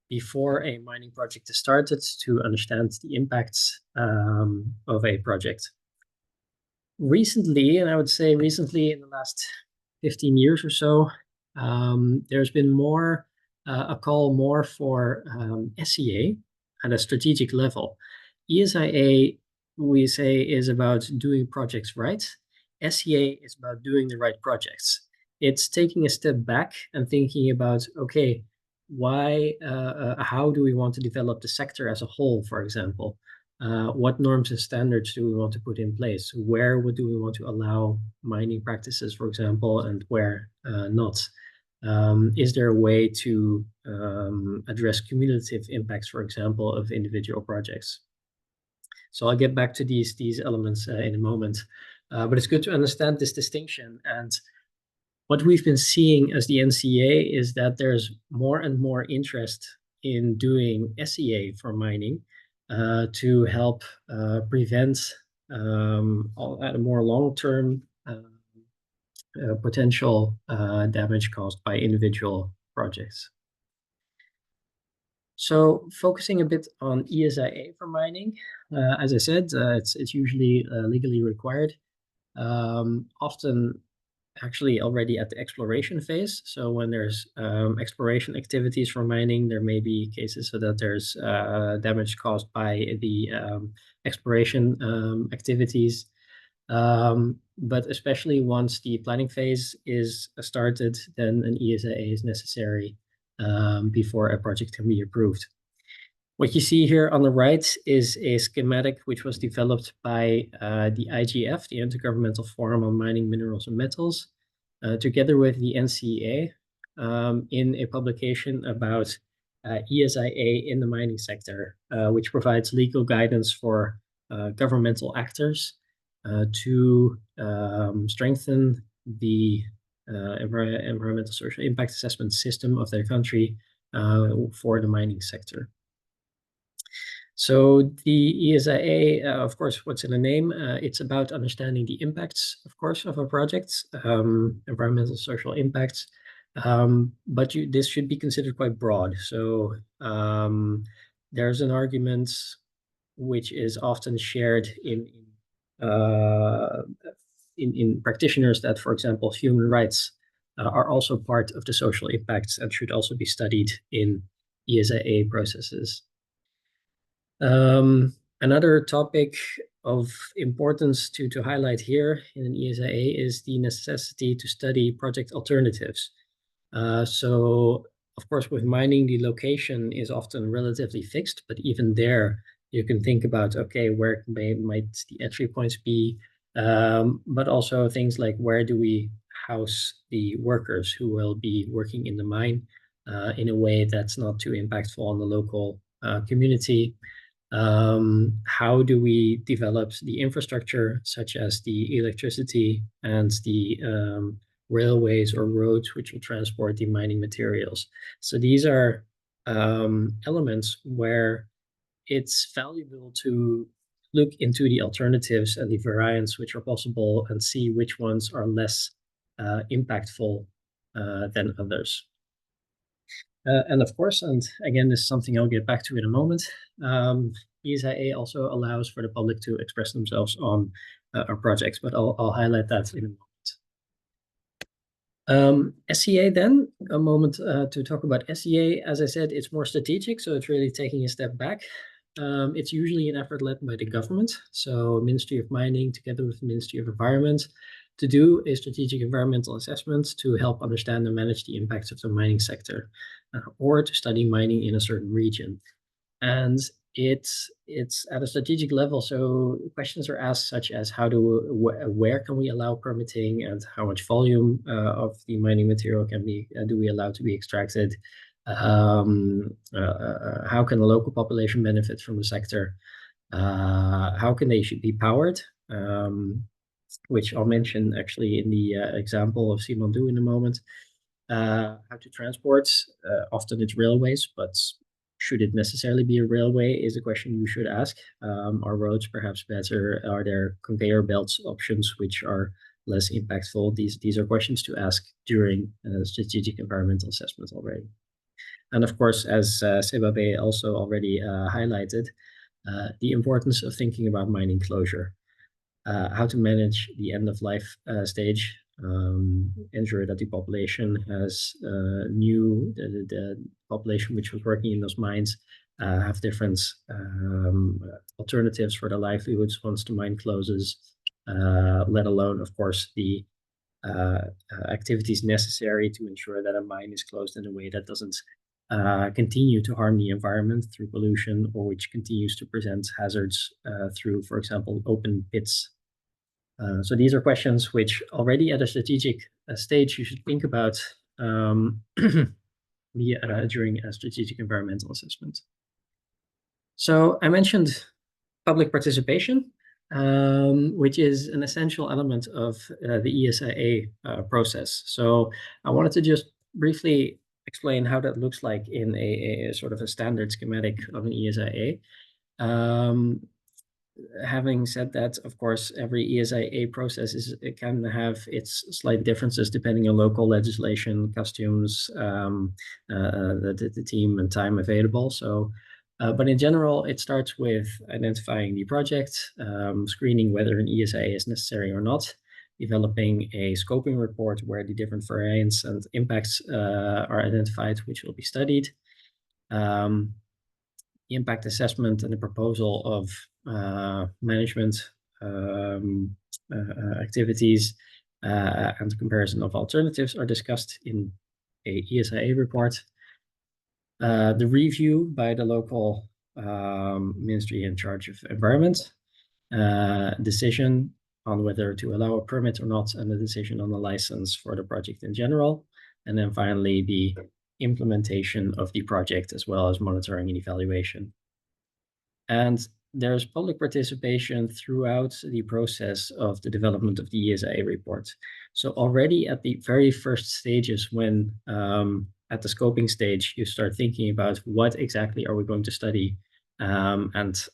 before a mining project is started to understand the impacts of a project. Recently, and I would say recently in the last 15 years or so, there's been more a call more for SEA at a strategic level. ESIA, we say, is about doing projects right. SEA is about doing the right projects. It's taking a step back and thinking about, okay, why, how do we want to develop the sector as a whole, for example? What norms and standards do we want to put in place? Where do we want to allow mining practices, for example, and where not? Is there a way to address cumulative impacts, for example, of individual projects? So I'll get back to these elements in a moment, but it's good to understand this distinction. And what we've been seeing as the NCA is that there's more and more interest in doing SEA for mining to help prevent at a more long-term potential damage caused by individual projects. So focusing a bit on ESIA for mining, as I said, it's usually legally required, often actually already at the exploration phase. So when there's exploration activities for mining, there may be cases so that there's damage caused by the exploration activities. But especially once the planning phase is started, then an ESIA is necessary before a project can be approved. What you see here on the right is a schematic which was developed by the IGF, the Intergovernmental Forum on Mining, Minerals and Metals, together with the NCA in a publication about ESIA in the mining sector, which provides legal guidance for governmental actors to strengthen the environmental social impact assessment system of their country for the mining sector. So the ESIA, of course, what's in the name? It's about understanding the impacts, of course, of a project, environmental social impacts. But this should be considered quite broad. So there's an argument which is often shared in practitioners that, for example, human rights are also part of the social impacts and should also be studied in ESIA processes. Another topic of importance to highlight here in an ESIA is the necessity to study project alternatives. So, of course, with mining, the location is often relatively fixed, but even there, you can think about, okay, where might the entry points be? But also things like, where do we house the workers who will be working in the mine in a way that's not too impactful on the local community? How do we develop the infrastructure, such as the electricity and the railways or roads which will transport the mining materials? So these are elements where it's valuable to look into the alternatives and the variants which are possible and see which ones are less impactful than others. And of course, and again, this is something I'll get back to in a moment, ESIA also allows for the public to express themselves on our projects, but I'll highlight that in a moment. SEA then, a moment to talk about SEA. As I said, it's more strategic, so it's really taking a step back. It's usually an effort led by the government, so Ministry of Mining together with the Ministry of Environment, to do a strategic environmental assessment to help understand and manage the impacts of the mining sector, or to study mining in a certain region. And it's at a strategic level, so questions are asked such as where can we allow permitting, and how much volume of the mining material do we allow to be extracted? How can the local population benefit from the sector? How can they should be powered? which I'll mention actually in the example of Simandou in a moment. How to transport, often it's railways, but should it necessarily be a railway is a question you should ask. Are roads perhaps better? Are there conveyor belts options which are less impactful? These are questions to ask during strategic environmental assessment already. And of course, as SEBABE also already highlighted, the importance of thinking about mining closure, how to manage the end of life stage, ensure that the population has the population which was working in those mines have different alternatives for their livelihoods once the mine closes, let alone, of course, the activities necessary to ensure that a mine is closed in a way that doesn't continue to harm the environment through pollution, or which continues to present hazards through, for example, open pits. So these are questions which already at a strategic stage you should think about during a strategic environmental assessment. So I mentioned public participation, which is an essential element of the ESIA process. So I wanted to just briefly explain how that looks like in a sort of a standard schematic of an ESIA. Having said that, of course, every ESIA process it can have its slight differences depending on local legislation, costumes, the team and time available. So, but in general, it starts with identifying the project, screening whether an ESIA is necessary or not, developing a scoping report where the different variants and impacts are identified, which will be studied. Impact assessment and the proposal of management activities and comparison of alternatives are discussed in a ESIA report. The review by the local ministry in charge of environment, decision on whether to allow a permit or not, and the decision on the license for the project in general. And then finally, the implementation of the project, as well as monitoring and evaluation. And there's public participation throughout the process of the development of the ESIA report. So already at the very first stages, when at the scoping stage, you start thinking about what exactly are we going to study, and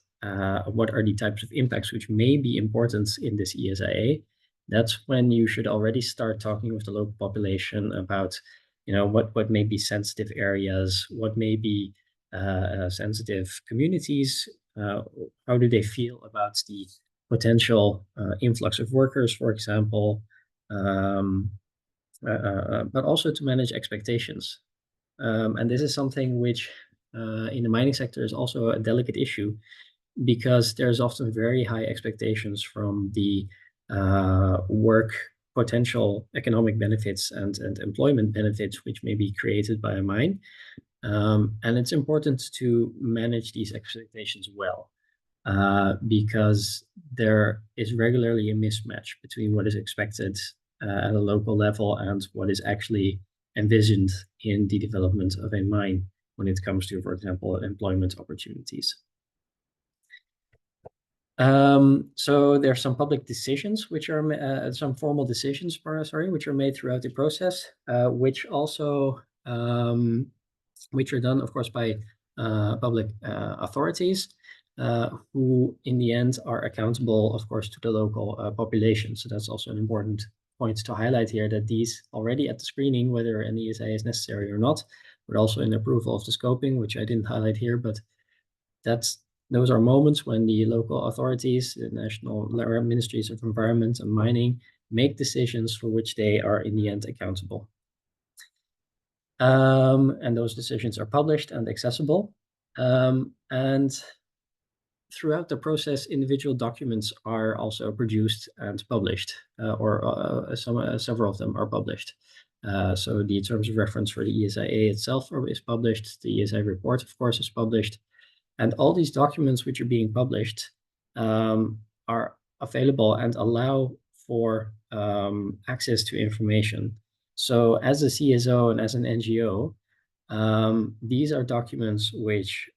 what are the types of impacts which may be important in this ESIA. That's when you should already start talking with the local population about, what may be sensitive areas, what may be sensitive communities, how do they feel about the potential influx of workers, for example, but also to manage expectations. And this is something which in the mining sector is also a delicate issue, because there's often very high expectations from the work potential economic benefits and employment benefits which may be created by a mine. And it's important to manage these expectations well, because there is regularly a mismatch between what is expected at a local level and what is actually envisioned in the development of a mine when it comes to, for example, employment opportunities. So there are some public decisions, which are some formal decisions, which are made throughout the process, which also which are done, of course, by public authorities, who in the end are accountable, of course, to the local population. So that's also an important point to highlight here, that these already at the screening, whether an ESIA is necessary or not, but also in approval of the scoping, which I didn't highlight here, but those are moments when the local authorities, the national ministries of environment and mining, make decisions for which they are in the end accountable. And those decisions are published and accessible. And throughout the process, individual documents are also produced and published, several of them are published. So the terms of reference for the ESIA itself is published. The ESIA report, of course, is published. And all these documents which are being published are available and allow for access to information. So as a CSO and as an NGO, these are documents which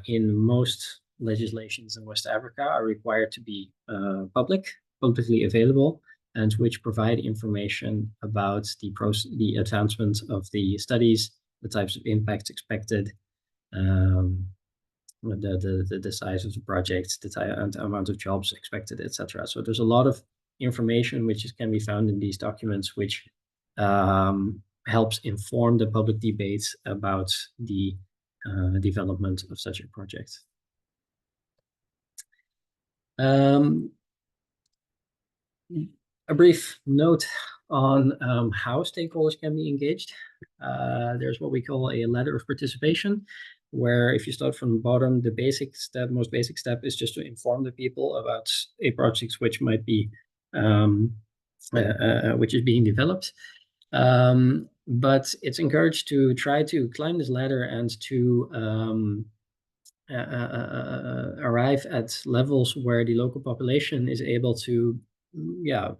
in most legislations in West Africa are required to be public, publicly available and which provide information about the advancement of the studies, the types of impacts expected, the size of the project, the amount of jobs expected, etc. So there's a lot of information which can be found in these documents, which helps inform the public debate about the development of such a project. A brief note on how stakeholders can be engaged. There's what we call a ladder of participation, where if you start from the bottom, the most basic step is just to inform the people about a project which might be, which is being developed. But it's encouraged to try to climb this ladder and to arrive at levels where the local population is able to,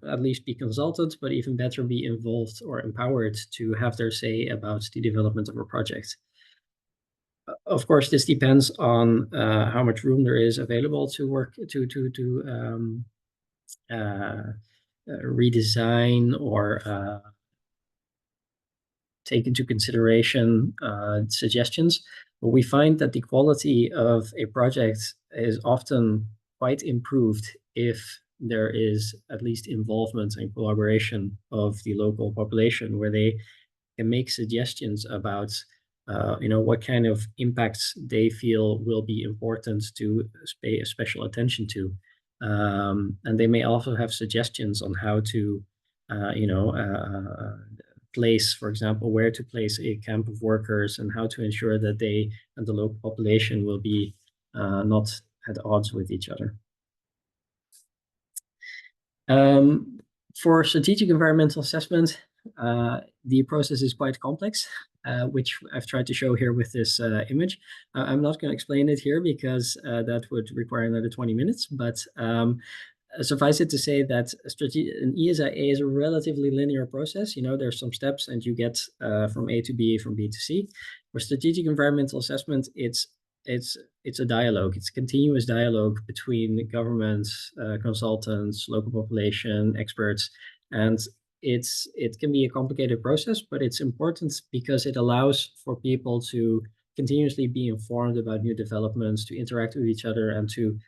at least be consulted, but even better be involved or empowered to have their say about the development of a project. Of course, this depends on how much room there is available to work to redesign or take into consideration suggestions. But we find that the quality of a project is often quite improved if there is at least involvement and collaboration of the local population, where they can make suggestions about what kind of impacts they feel will be important to pay special attention to. And they may also have suggestions on how to, place, for example, where to place a camp of workers and how to ensure that they and the local population will be not at odds with each other. For strategic environmental assessment, the process is quite complex, which I've tried to show here with this image. I'm not going to explain it here because that would require another 20 minutes, but suffice it to say that an ESIA is a relatively linear process. There's some steps and you get from A to B, from B to C. For strategic environmental assessment, it's a dialogue. It's continuous dialogue between governments, consultants, local population, experts, and it can be a complicated process, but it's important because it allows for people to continuously be informed about new developments, to interact with each other, and to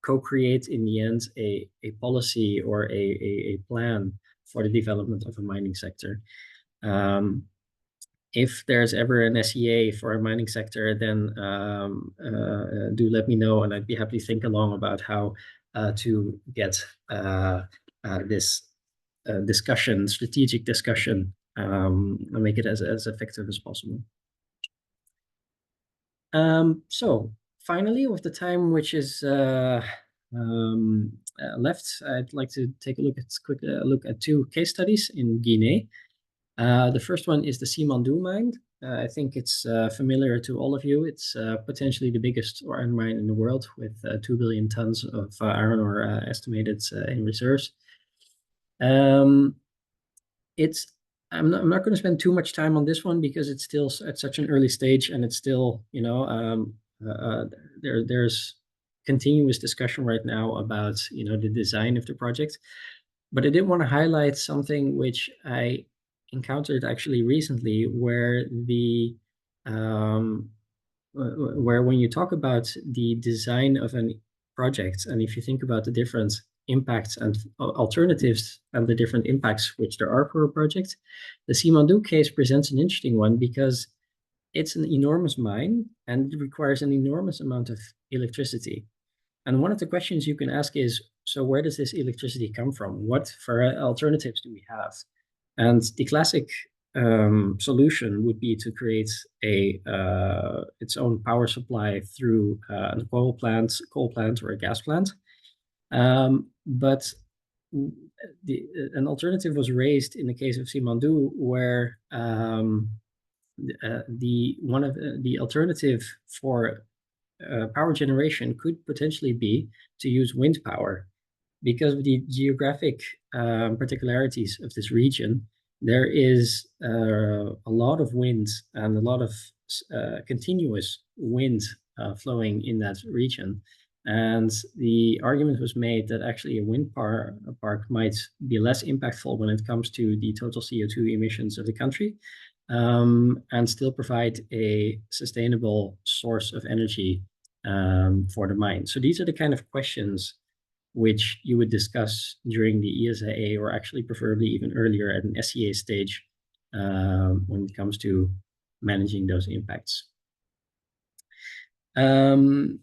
co-create in the end a policy or a plan for the development of a mining sector. If there's ever an SEA for a mining sector, then do let me know, and I'd be happy to think along about how to get this strategic discussion, and make it as effective as possible. So finally, with the time which is left, I'd like to take a quick look at two case studies in Guinea. The first one is the Simandou mine. I think it's familiar to all of you. It's potentially the biggest iron mine in the world, with 2 billion tons of iron ore estimated in reserves. I'm not going to spend too much time on this one because it's still at such an early stage, and it's still, there's continuous discussion right now about, the design of the project. But I did want to highlight something which I encountered actually recently, where when you talk about the design of a project, and if you think about the different impacts and alternatives and the different impacts which there are for a project, the Simandou case presents an interesting one because it's an enormous mine and it requires an enormous amount of electricity. And one of the questions you can ask is, so where does this electricity come from? What alternatives do we have? And the classic solution would be to create its own power supply through a coal plant or a gas plant. But an alternative was raised in the case of Simandou, where the alternative for power generation could potentially be to use wind power. Because of the geographic particularities of this region, there is a lot of wind and a lot of continuous wind flowing in that region. And the argument was made that actually a wind park might be less impactful when it comes to the total CO2 emissions of the country, and still provide a sustainable source of energy for the mine. So these are the kind of questions which you would discuss during the ESIA, or actually preferably even earlier at an SEA stage when it comes to managing those impacts.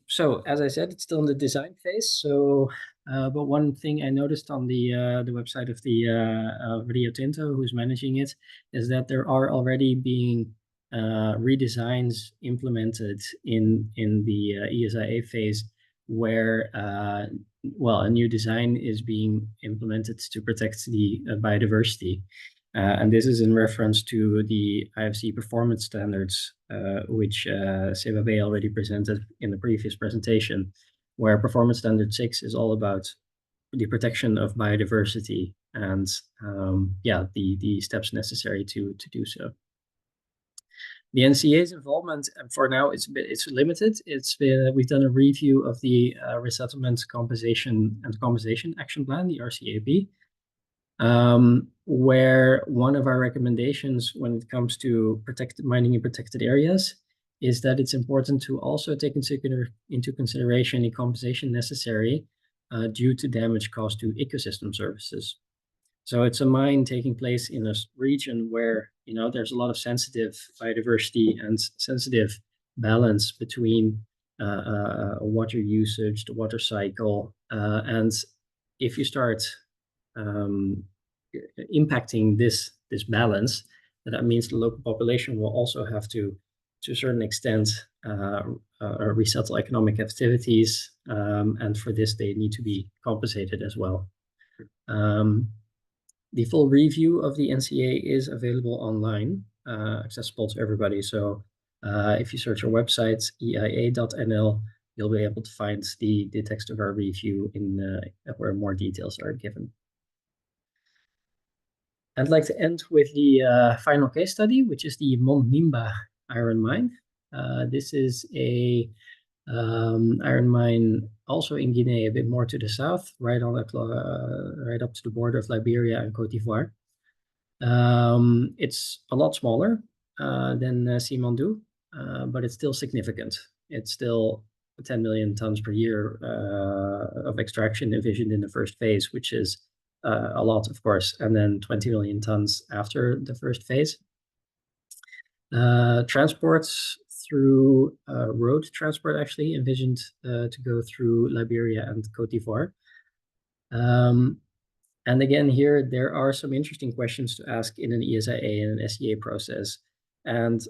So as I said, it's still in the design phase. So, but one thing I noticed on the website of the Rio Tinto, who's managing it, is that there are already being redesigns implemented in the ESIA phase, where well, a new design is being implemented to protect the biodiversity. And this is in reference to the IFC performance standards, which SEBABE already presented in the previous presentation, where performance standard 6 is all about the protection of biodiversity and yeah, the steps necessary to do so. The NCA's involvement for now it's limited. We've done a review of the Resettlement Compensation and Compensation Action Plan, the RCAP, where one of our recommendations when it comes to mining in protected areas is that it's important to also take into consideration the compensation necessary due to damage caused to ecosystem services. So it's a mine taking place in a region where, you know, there's a lot of sensitive biodiversity and sensitive balance between water usage, the water cycle, and if you start impacting this balance, that means the local population will also have to a certain extent, resettle economic activities, and for this they need to be compensated as well. The full review of the NCA is available online, accessible to everybody. So if you search our website, eia.nl, you'll be able to find the text of our review where more details are given. I'd like to end with the final case study, which is the Mondimba iron mine. This is a iron mine also in Guinea, a bit more to the south, right up to the border of Liberia and Cote d'Ivoire. It's a lot smaller than Simandou, but it's still significant. It's still 10 million tons per year of extraction envisioned in the first phase, which is a lot, of course, and then 20 million tons after the first phase. Transports through road transport actually envisioned to go through Liberia and Cote d'Ivoire. And again, here there are some interesting questions to ask in an ESIA and an SEA process. And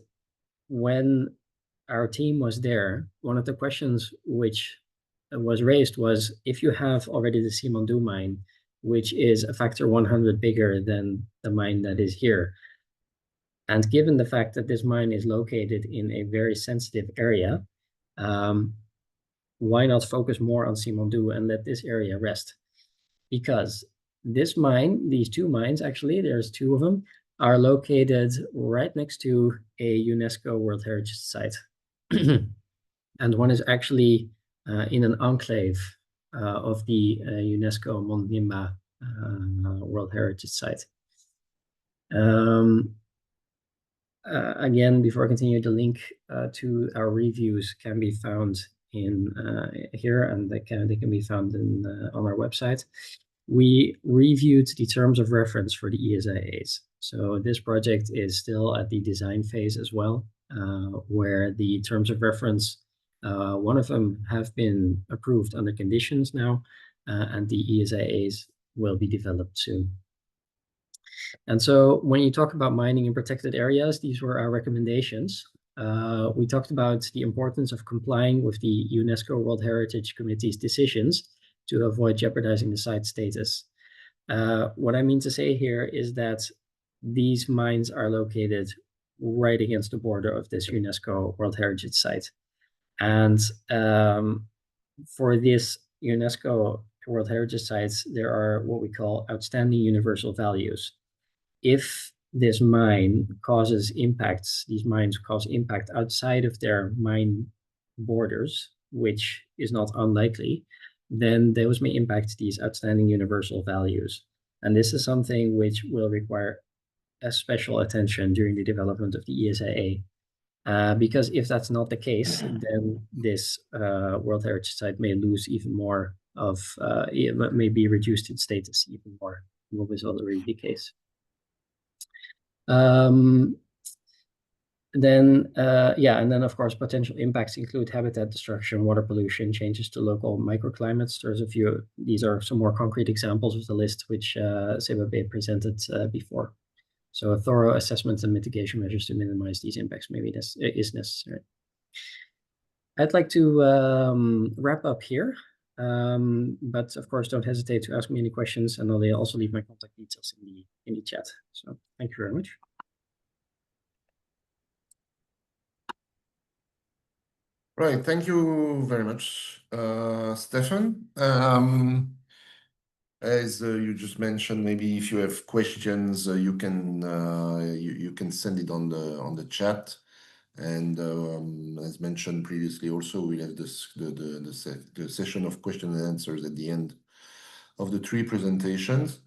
when our team was there, one of the questions which was raised was, if you have already the Simandou mine, which is a factor 100 bigger than the mine that is here, and given the fact that this mine is located in a very sensitive area, why not focus more on Simandou and let this area rest? Because this mine, these two mines, actually, there's two of them, are located right next to a UNESCO World Heritage Site. And one is actually in an enclave of the UNESCO Mondimba World Heritage Site. Again, before I continue, the link to our reviews can be found in here, and they can be found on our website. We reviewed the terms of reference for the ESIAs. So this project is still at the design phase as well, where the terms of reference, one of them have been approved under conditions now, and the ESIAs will be developed soon. And so when you talk about mining in protected areas, these were our recommendations. We talked about the importance of complying with the UNESCO World Heritage Committee's decisions to avoid jeopardizing the site status. What I mean to say here is that these mines are located right against the border of this UNESCO World Heritage Site. And for this UNESCO World Heritage Sites, there are what we call outstanding universal values. If this mine causes impacts, these mines cause impact outside of their mine borders, which is not unlikely, then those may impact these outstanding universal values. And this is something which will require a special attention during the development of the ESIA. Because if that's not the case, then this World Heritage Site may lose even more of, it may be reduced in status even more than what was already the case. Then, and then of course, potential impacts include habitat destruction, water pollution, changes to local microclimates. There's a few, these are some more concrete examples of the list which SEBABE presented before. So a thorough assessment and mitigation measures to minimize these impacts maybe is necessary. I'd like to wrap up here, but of course, don't hesitate to ask me any questions, and I'll also leave my contact details in the chat. So thank you very much. Right, thank you very much, Stefan. As you just mentioned, maybe if you have questions, you can send it on the chat. And as mentioned previously, also we have the session of question and answers at the end of the 3 presentations.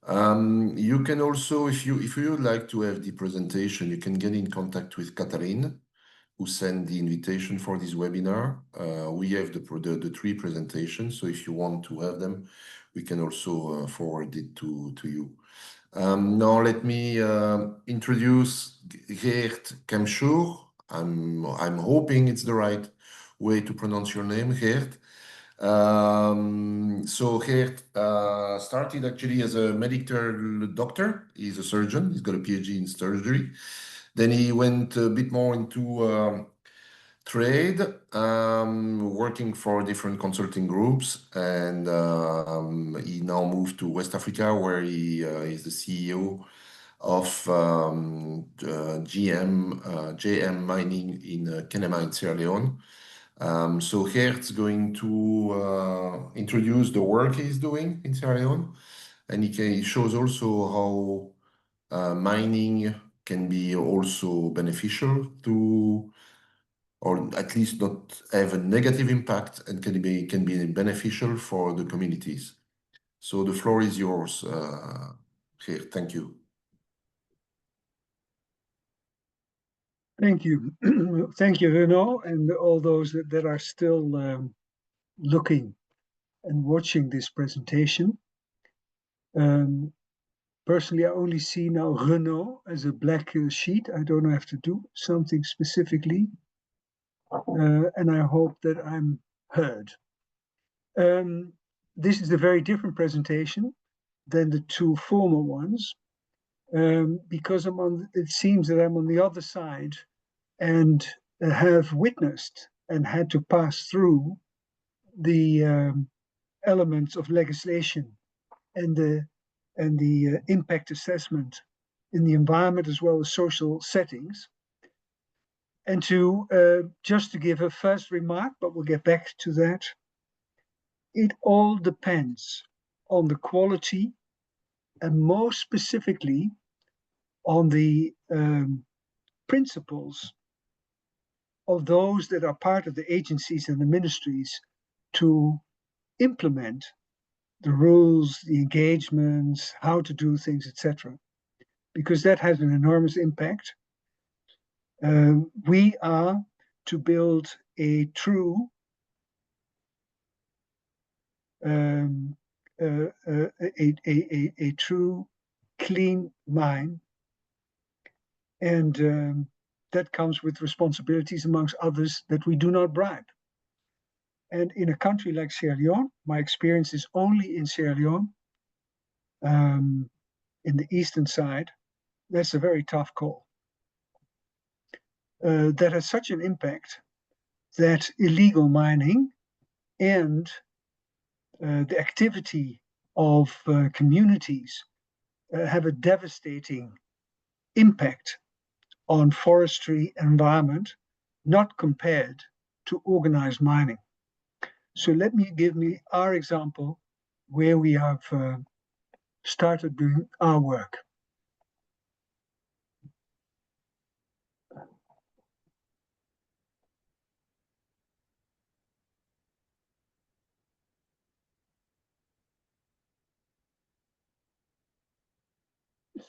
You can also, if you would like to have the presentation, you can get in contact with Catherine, who sent the invitation for this webinar. We have the 3 presentations, so if you want to have them, we can also forward it to you. Now let me introduce Geert Kemschoor. I'm hoping it's the right way to pronounce your name, Geert. So Geert started actually as a medical doctor. He's a surgeon. He's got a PhD in surgery. Then he went a bit more into trade, working for different consulting groups, and he now moved to West Africa, where he is the CEO of JM Mining in Kenema in Sierra Leone. So Geert's going to introduce the work he's doing in Sierra Leone, and he shows also how mining can be also beneficial to, or at least not have a negative impact, and can be beneficial for the communities. So the floor is yours, Geert. Thank you. Thank you. Thank you, Renaud, and all those that are still looking and watching this presentation. Personally, I only see now Renaud as a black sheet. I don't have to do something specifically. And I hope that I'm heard. This is a very different presentation than the 2 former ones, because it seems that I'm on the other side and have witnessed and had to pass through the elements of legislation and the impact assessment in the environment as well as social settings. And just to give a first remark, but we'll get back to that, it all depends on the quality and most specifically on the principles of those that are part of the agencies and the ministries to implement the rules, the engagements, how to do things, etc. Because that has an enormous impact. We are to build a true true clean mine, and that comes with responsibilities, amongst others, that we do not bribe. And in a country like Sierra Leone, my experience is only in Sierra Leone, in the eastern side, that's a very tough call. That has such an impact that illegal mining and the activity of communities have a devastating impact on forestry environment, not compared to organized mining. So let me give our example where we have started doing our work.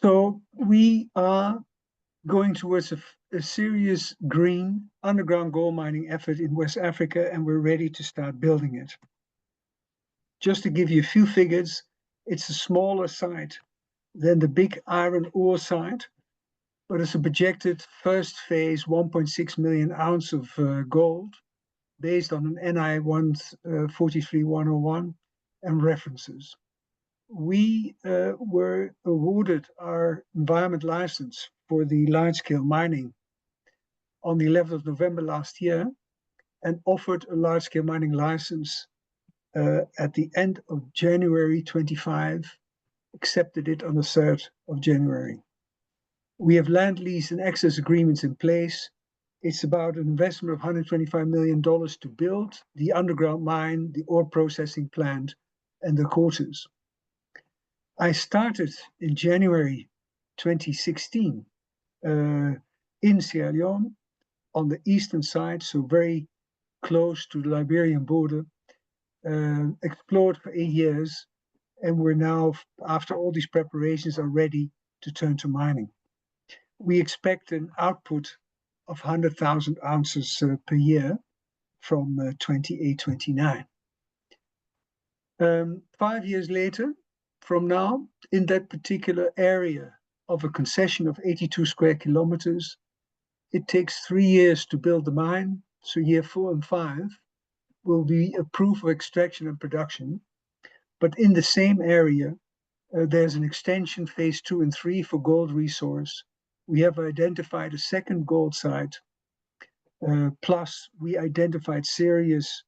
So we are going towards a serious green underground gold mining effort in West Africa, and we're ready to start building it. Just to give you a few figures, it's a smaller site than the big iron ore site, but it's a projected first phase 1.6 million ounce of gold based on an NI 43101 and references. We were awarded our environment license for the large-scale mining on the 11th of November last year, and offered a large-scale mining license at the end of January 25, accepted it on the 3rd of January. We have land lease and access agreements in place. It's about an investment of $125 million to build the underground mine, the ore processing plant, and the quarters. I started in January 2016 in Sierra Leone on the eastern side, so very close to the Liberian border, explored for 8 years, and we're now, after all these preparations, are ready to turn to mining. We expect an output of 100,000 ounces per year from 28-29. 5 years later, from now, in that particular area of a concession of 82 square kilometers, it takes 3 years to build the mine, so year 4 and 5 will be a proof of extraction and production. But in the same area, there's an extension phase 2 and 3 for gold resource. We have identified a second gold site, plus we identified serious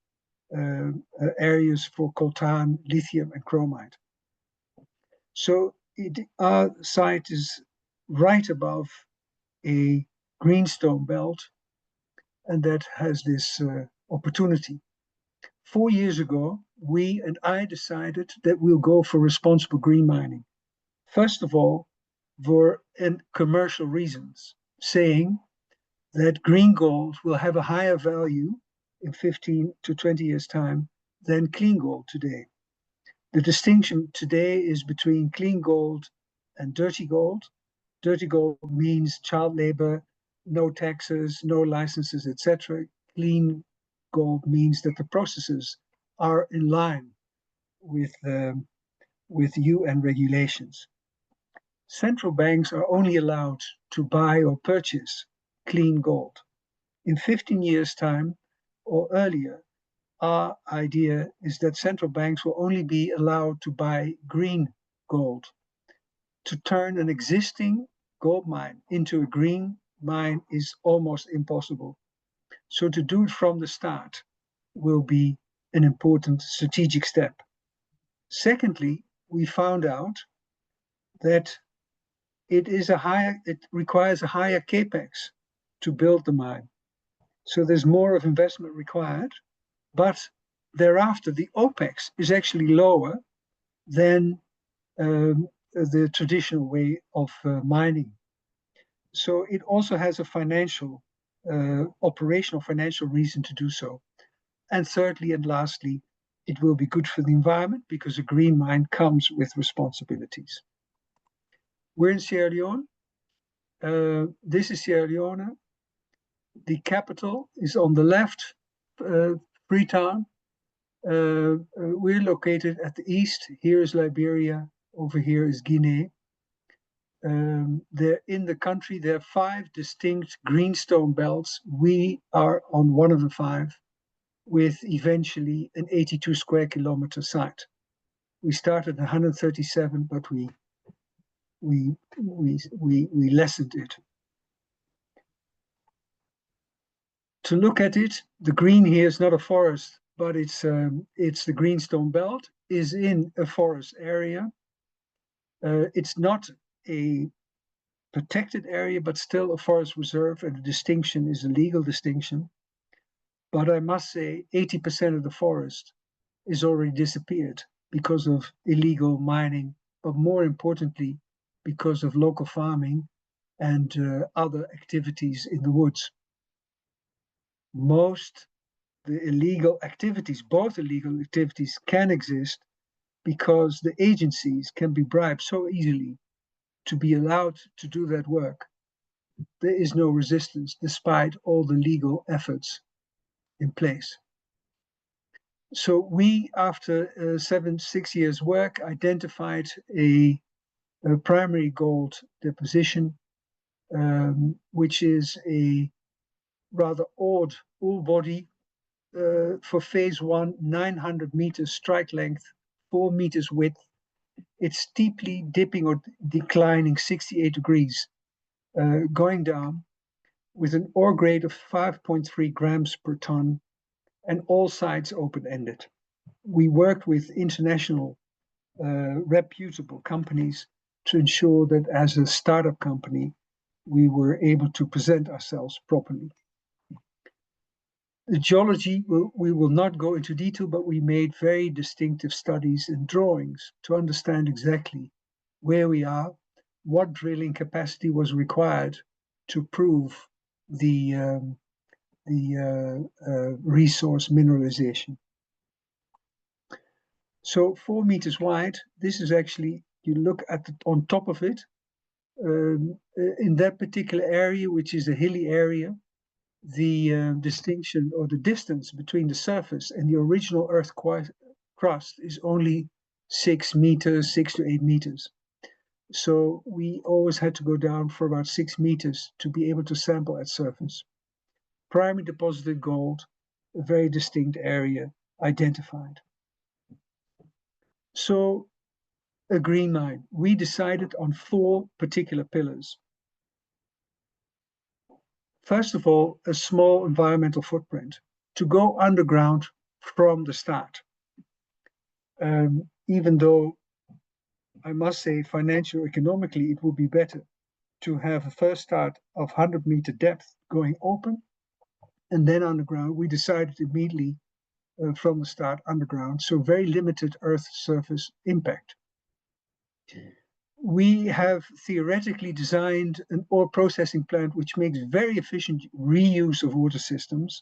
areas for coltan, lithium, and chromite. So our site is right above a greenstone belt, and that has this opportunity. 4 years ago, we and I decided that we'll go for responsible green mining. First of all, for commercial reasons, saying that green gold will have a higher value in 15 to 20 years' time than clean gold today. The distinction today is between clean gold and dirty gold. Dirty gold means child labor, no taxes, no licenses, etc. Clean gold means that the processes are in line with UN regulations. Central banks are only allowed to buy or purchase clean gold. In 15 years' time or earlier, our idea is that central banks will only be allowed to buy green gold. To turn an existing gold mine into a green mine is almost impossible. So to do it from the start will be an important strategic step. Secondly, we found out that it requires a higher capex to build the mine. So there's more of investment required, but thereafter the OPEX is actually lower than the traditional way of mining. So it also has a financial, operational financial reason to do so. And thirdly and lastly, it will be good for the environment because a green mine comes with responsibilities. We're in Sierra Leone. This is Sierra Leone. The capital is on the left, Freetown. We're located at the east. Here is Liberia. Over here is Guinea. There in the country, there are 5 distinct greenstone belts. We are on one of the 5, with eventually an 82 square kilometer site. We started at 137, but we lessened it. To look at it, the green here is not a forest, but it's the greenstone belt is in a forest area. It's not a protected area, but still a forest reserve, and the distinction is a legal distinction. But I must say 80% of the forest is already disappeared because of illegal mining, but more importantly, because of local farming and other activities in the woods. Most the illegal activities, both illegal activities, can exist because the agencies can be bribed so easily to be allowed to do that work, there is no resistance despite all the legal efforts in place. So we, after 6 years work, identified a primary gold deposition, which is a rather odd ore body for phase 1, 900 meters strike length, 4 meters width. It's steeply dipping or declining 68 degrees, going down with an ore grade of 5.3 grams per ton, and all sides open-ended. We worked with international reputable companies to ensure that as a startup company, we were able to present ourselves properly. The geology, we will not go into detail, but we made very distinctive studies and drawings to understand exactly where we are, what drilling capacity was required to prove the resource mineralization. So 4 meters wide, this is actually, you look at on top of it, in that particular area, which is a hilly area, the distinction or the distance between the surface and the original earth crust is only 6 meters, 6 to 8 meters. So we always had to go down for about 6 meters to be able to sample at surface. Primary deposited gold, a very distinct area identified. So a green mine, we decided on 4 particular pillars. First of all, a small environmental footprint to go underground from the start. Even though I must say financially, economically, it would be better to have a first start of 100-meter depth going open and then underground. We decided immediately from the start underground, so very limited earth surface impact. We have theoretically designed an ore processing plant which makes very efficient reuse of water systems.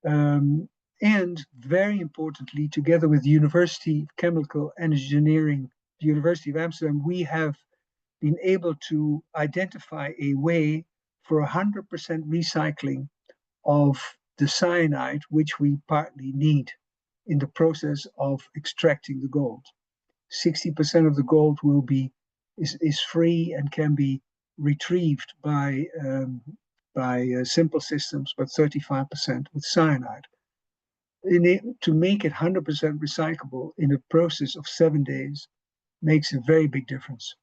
And very importantly, together with the University of Chemical Engineering, the University of Amsterdam, we have been able to identify a way for 100% recycling of the cyanide, which we partly need in the process of extracting the gold. 60% of the gold is free and can be retrieved by simple systems, but 35% with cyanide. To make it 100% recyclable in a process of 7 days makes a very big difference.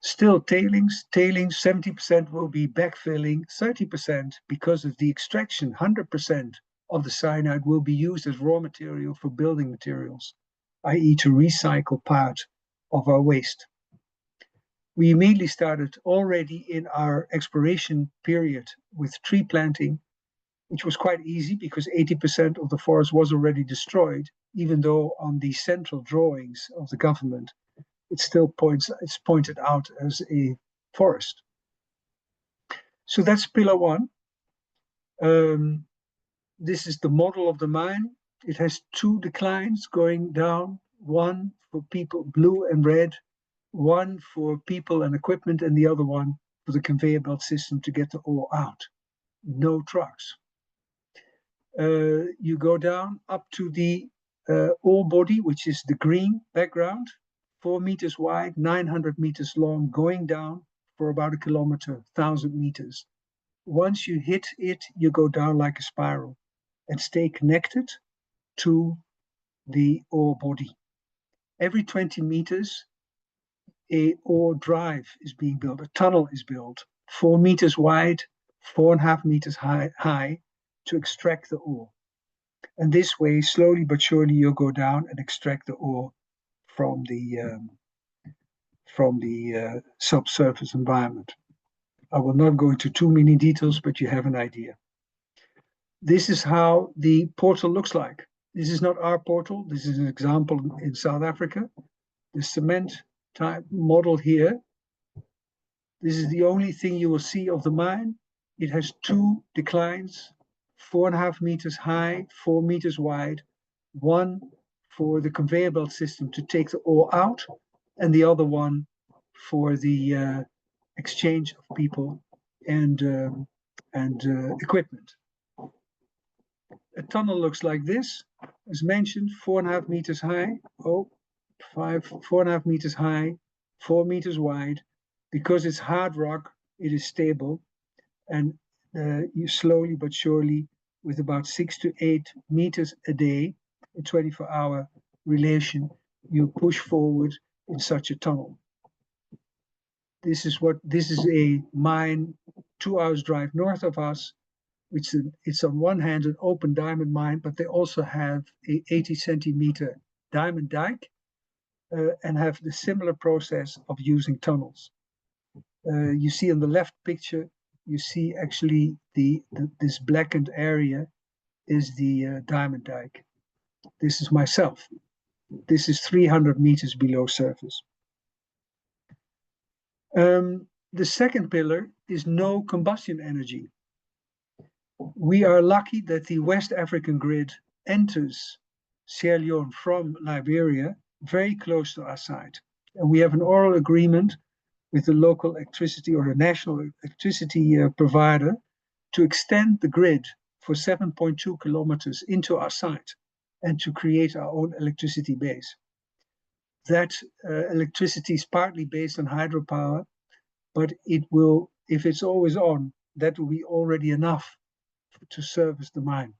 Still tailings, 70% will be backfilling, 30% because of the extraction, 100% of the cyanide will be used as raw material for building materials, i.e. to recycle part of our waste. We immediately started already in our exploration period with tree planting, which was quite easy because 80% of the forest was already destroyed, even though on the central drawings of the government, it's pointed out as a forest. So that's pillar 1. This is the model of the mine. It has 2 declines going down, one for people, blue and red, one for people and equipment, and the other one for the conveyor belt system to get the ore out. No trucks. You go down up to the ore body, which is the green background, 4 meters wide, 900 meters long, going down for about 1 kilometer, 1,000 meters. Once you hit it, you go down like a spiral and stay connected to the ore body. Every 20 meters, a ore drive is being built, a tunnel is built, 4 meters wide, 4.5 meters high to extract the ore. And this way, slowly but surely, you'll go down and extract the ore from the subsurface environment. I will not go into too many details, but you have an idea. This is how the portal looks like. This is not our portal. This is an example in South Africa. The cement type model here. This is the only thing you will see of the mine. It has 2 declines, 4.5 meters high, 4 meters wide, one for the conveyor belt system to take the ore out, and the other one for the exchange of people and equipment. A tunnel looks like this, as mentioned, 4.5 meters high. 4.5 meters high, 4 meters wide. Because it's hard rock, it is stable, and you slowly but surely, with about 6 to 8 meters a day, a 24-hour relation, you push forward in such a tunnel. This is a mine 2 hours drive north of us, which it's on one hand an open diamond mine, but they also have a 80 centimeter diamond dike and have the similar process of using tunnels. You see in the left picture, you see actually this blackened area is the diamond dike. This is myself. This is 300 meters below surface. The second pillar is no combustion energy. We are lucky that the West African grid enters Sierra Leone from Liberia very close to our site. And we have an oral agreement with the local electricity or the national electricity provider to extend the grid for 7.2 kilometers into our site and to create our own electricity base. That electricity is partly based on hydropower, but it will, if it's always on, that will be already enough to service the mine.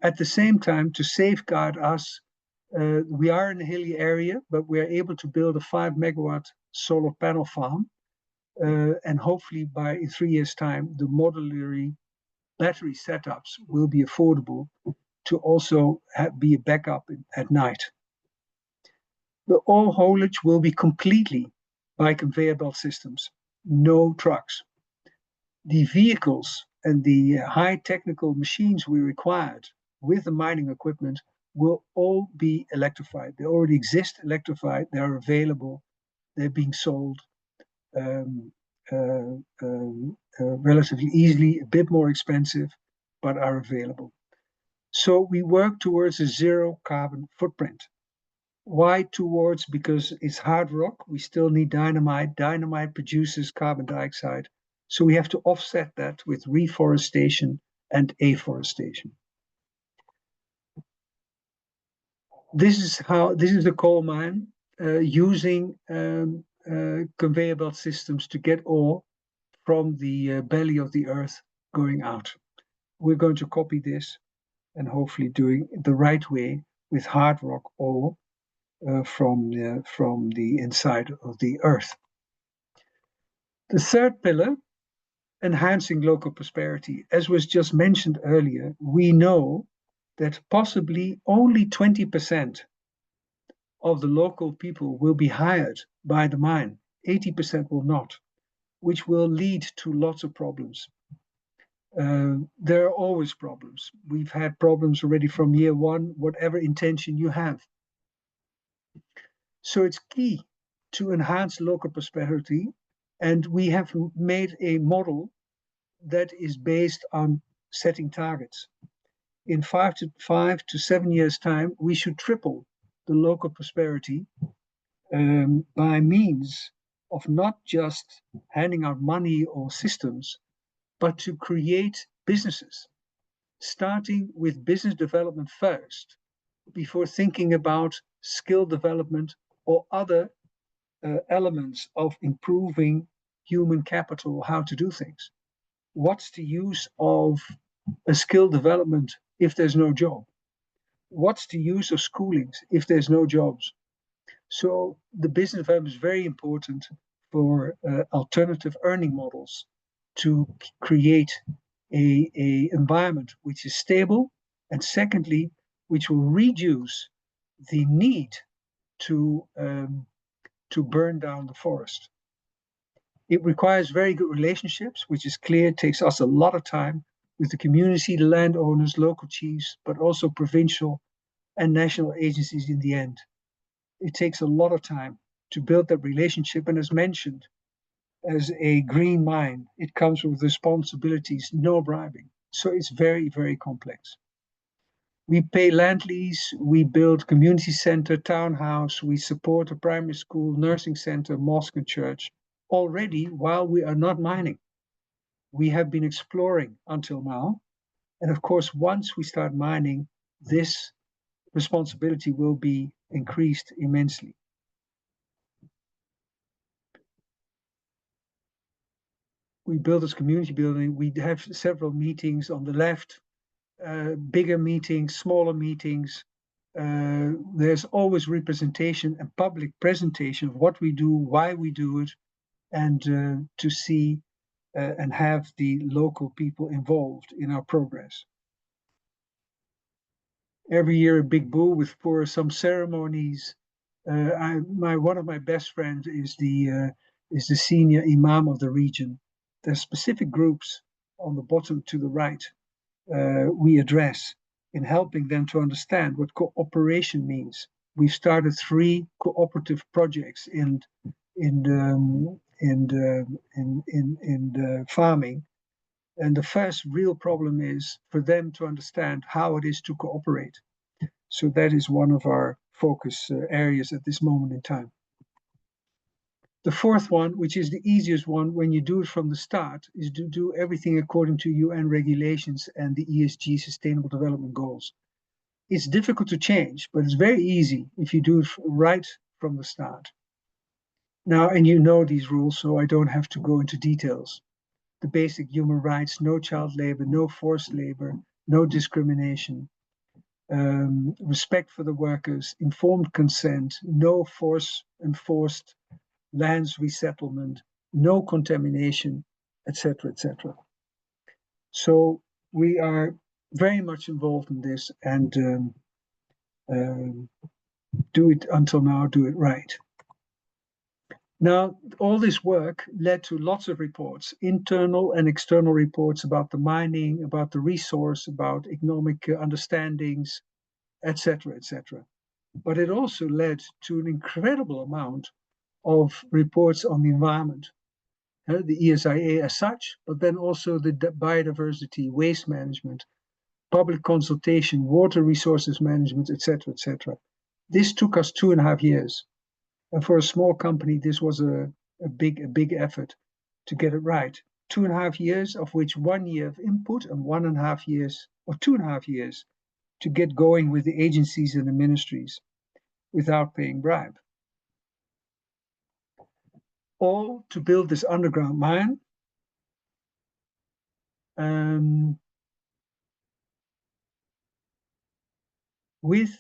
At the same time, to safeguard us, we are in a hilly area, but we are able to build a 5 megawatt solar panel farm. And hopefully in 3 years' time, the modular battery setups will be affordable to also be a backup at night. The ore haulage will be completely by conveyor belt systems, no trucks. The vehicles and the high technical machines we required with the mining equipment will all be electrified. They already exist electrified, they're available, they're being sold relatively easily, a bit more expensive, but are available. So we work towards a zero carbon footprint. Why towards? Because it's hard rock, we still need dynamite. Dynamite produces carbon dioxide. So we have to offset that with reforestation and afforestation. This is the coal mine using conveyor belt systems to get ore from the belly of the earth going out. We're going to copy this and hopefully doing it the right way with hard rock ore from the inside of the earth. The third pillar, enhancing local prosperity. As was just mentioned earlier, we know that possibly only 20% of the local people will be hired by the mine. 80% will not, which will lead to lots of problems. There are always problems. We've had problems already from year one, whatever intention you have. So it's key to enhance local prosperity. And we have made a model that is based on setting targets. In 5 to 7 years' time, we should triple the local prosperity by means of not just handing out money or systems, but to create businesses, starting with business development first, before thinking about skill development or other elements of improving human capital, how to do things. What's the use of a skill development if there's no job? What's the use of schoolings if there's no jobs? So the business development is very important for alternative earning models to create a environment which is stable, and secondly, which will reduce the need to burn down the forest. It requires very good relationships, which is clear. It takes us a lot of time with the community, the landowners, local chiefs, but also provincial and national agencies in the end. It takes a lot of time to build that relationship. And as mentioned, as a green mine, it comes with responsibilities, no bribing. So it's very, very complex. We pay land lease, we build community center, townhouse, we support a primary school, nursing center, mosque and church already while we are not mining. We have been exploring until now. And of course, once we start mining, this responsibility will be increased immensely. We build this community building. We have several meetings on the left, bigger meetings, smaller meetings. There's always representation and public presentation of what we do, why we do it, and to see and have the local people involved in our progress. Every year a big bull for some ceremonies. One of my best friends is the senior imam of the region. There's specific groups on the bottom to the right we address in helping them to understand what cooperation means. We've started 3 cooperative projects in farming, and the first real problem is for them to understand how it is to cooperate. So that is one of our focus areas at this moment in time. The fourth one, which is the easiest one when you do it from the start, is to do everything according to UN regulations and the ESG Sustainable Development Goals. It's difficult to change, but it's very easy if you do it right from the start. Now, and you know these rules, so I don't have to go into details. The basic human rights, no child labor, no forced labor, no discrimination, respect for the workers, informed consent, no enforced lands resettlement, no contamination, etc., etc. So we are very much involved in this and do it until now, do it right. Now, all this work led to lots of reports, internal and external reports about the mining, about the resource, about economic understandings, etc., etc. But it also led to an incredible amount of reports on the environment, the ESIA as such, but then also the biodiversity, waste management, public consultation, water resources management, etc., etc. This took us 2.5 years. And for a small company, this was a big effort to get it right. 2.5 years, of which 1 year of input and 1.5 years, or 2.5 years, to get going with the agencies and the ministries without paying bribe. All to build this underground mine. With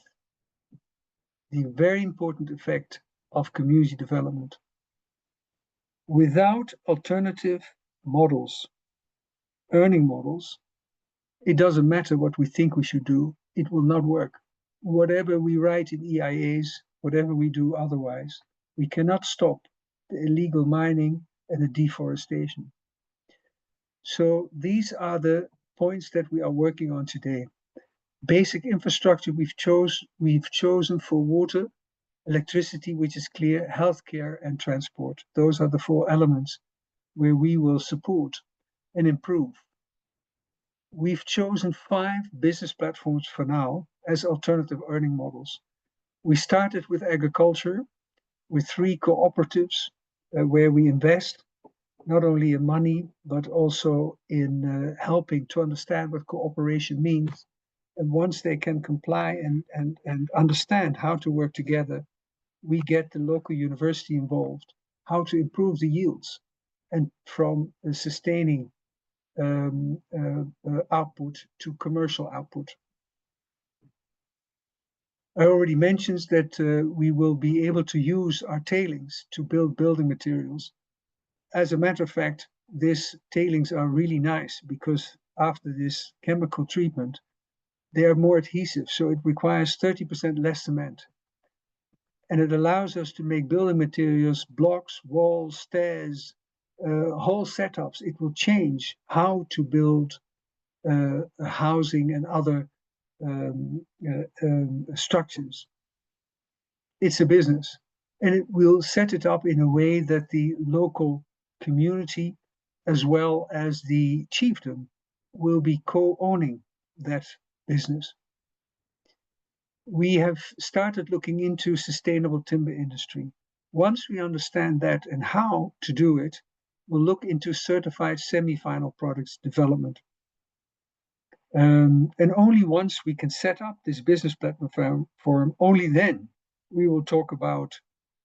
the very important effect of community development. Without alternative models, earning models, it doesn't matter what we think we should do, it will not work. Whatever we write in EIAs, whatever we do otherwise, we cannot stop the illegal mining and the deforestation. So these are the points that we are working on today. Basic infrastructure we've chosen for water, electricity, which is clear, healthcare and transport. Those are the 4 elements where we will support and improve. We've chosen 5 business platforms for now as alternative earning models. We started with agriculture, with 3 cooperatives where we invest not only in money, but also in helping to understand what cooperation means. And once they can comply and understand how to work together, we get the local university involved, how to improve the yields, and from sustaining output to commercial output. I already mentioned that we will be able to use our tailings to build building materials. As a matter of fact, these tailings are really nice because after this chemical treatment, they are more adhesive, so it requires 30% less cement. And it allows us to make building materials, blocks, walls, stairs, whole setups. It will change how to build housing and other structures. It's a business, and it will set it up in a way that the local community, as well as the chiefdom, will be co-owning that business. we have started looking into sustainable timber industry. Once we understand that and how to do it, we'll look into certified semi-final products development. And only once we can set up this business platform, only then we will talk about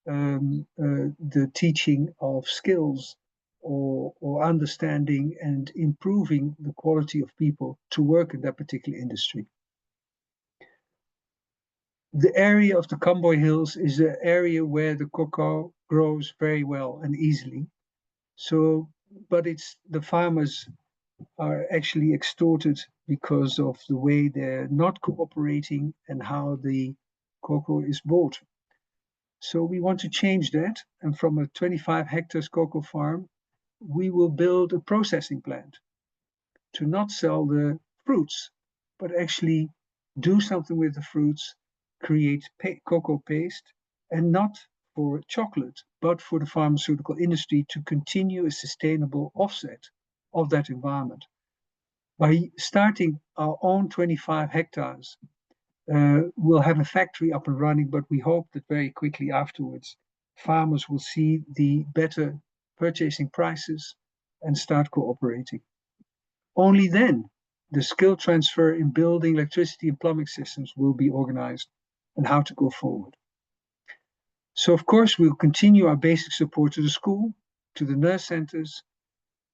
the teaching of skills or understanding and improving the quality of people to work in that particular industry. The area of the Kambui Hills is an area where the cocoa grows very well and easily. So, but the farmers are actually extorted because of the way they're not cooperating and how the cocoa is bought. So we want to change that, and from a 25 hectares cocoa farm, we will build a processing plant to not sell the fruits, but actually do something with the fruits, create cocoa paste, and not for chocolate, but for the pharmaceutical industry to continue a sustainable offset of that environment. By starting our own 25 hectares, we'll have a factory up and running, but we hope that very quickly afterwards, farmers will see the better purchasing prices and start cooperating. Only then the skill transfer in building electricity and plumbing systems will be organized and how to go forward. So of course, we'll continue our basic support to the school, to the nurse centers.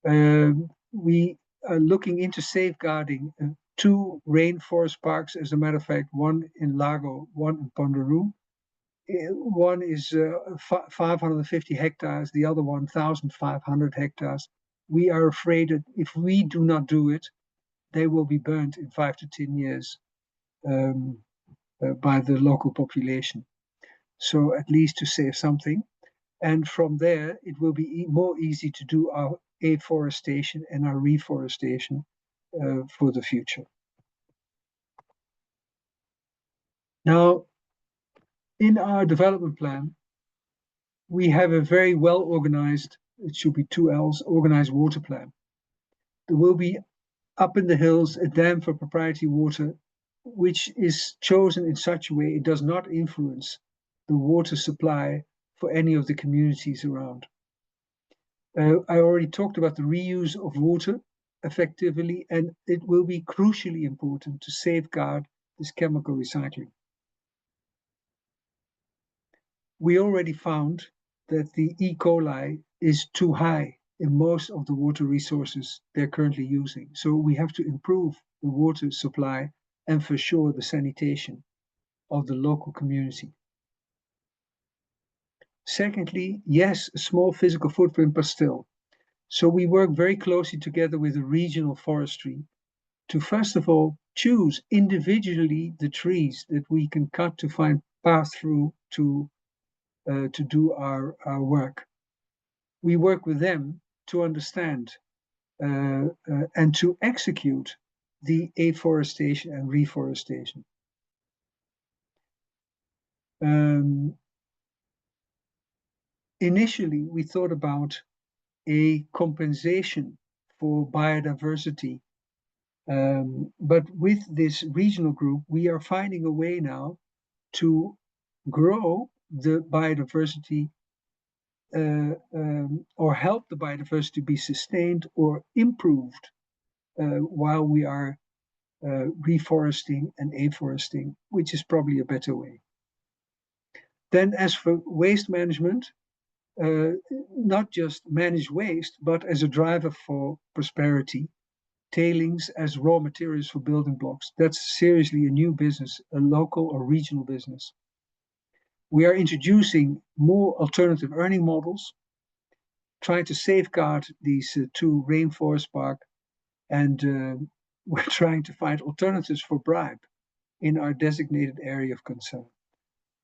We are looking into safeguarding 2 rainforest parks, as a matter of fact, one in Lago, one in Ponderoom. One is 550 hectares, the other one 1,500 hectares. We are afraid that if we do not do it, they will be burnt in 5 to 10 years by the local population. So at least to save something. And from there, it will be more easy to do our afforestation and our reforestation for the future. Now, in our development plan, we have a very well organized, it should be 2 L's, organized water plan. There will be up in the hills a dam for proprietary water, which is chosen in such a way it does not influence the water supply for any of the communities around. I already talked about the reuse of water effectively, and it will be crucially important to safeguard this chemical recycling. We already found that the E. coli is too high in most of the water resources they're currently using. So we have to improve the water supply and for sure the sanitation of the local community. Secondly, yes, a small physical footprint, but still. So we work very closely together with the regional forestry to first of all choose individually the trees that we can cut to find path through to do our work. We work with them to understand and to execute the afforestation and reforestation. Initially, we thought about a compensation for biodiversity. But with this regional group, we are finding a way now to grow the biodiversity or help the biodiversity be sustained or improved while we are reforesting and afforesting, which is probably a better way. Then as for waste management, not just manage waste, but as a driver for prosperity, tailings as raw materials for building blocks. That's seriously a new business, a local or regional business. We are introducing more alternative earning models, trying to safeguard these 2 rainforest parks, and we're trying to find alternatives for bribe in our designated area of concern.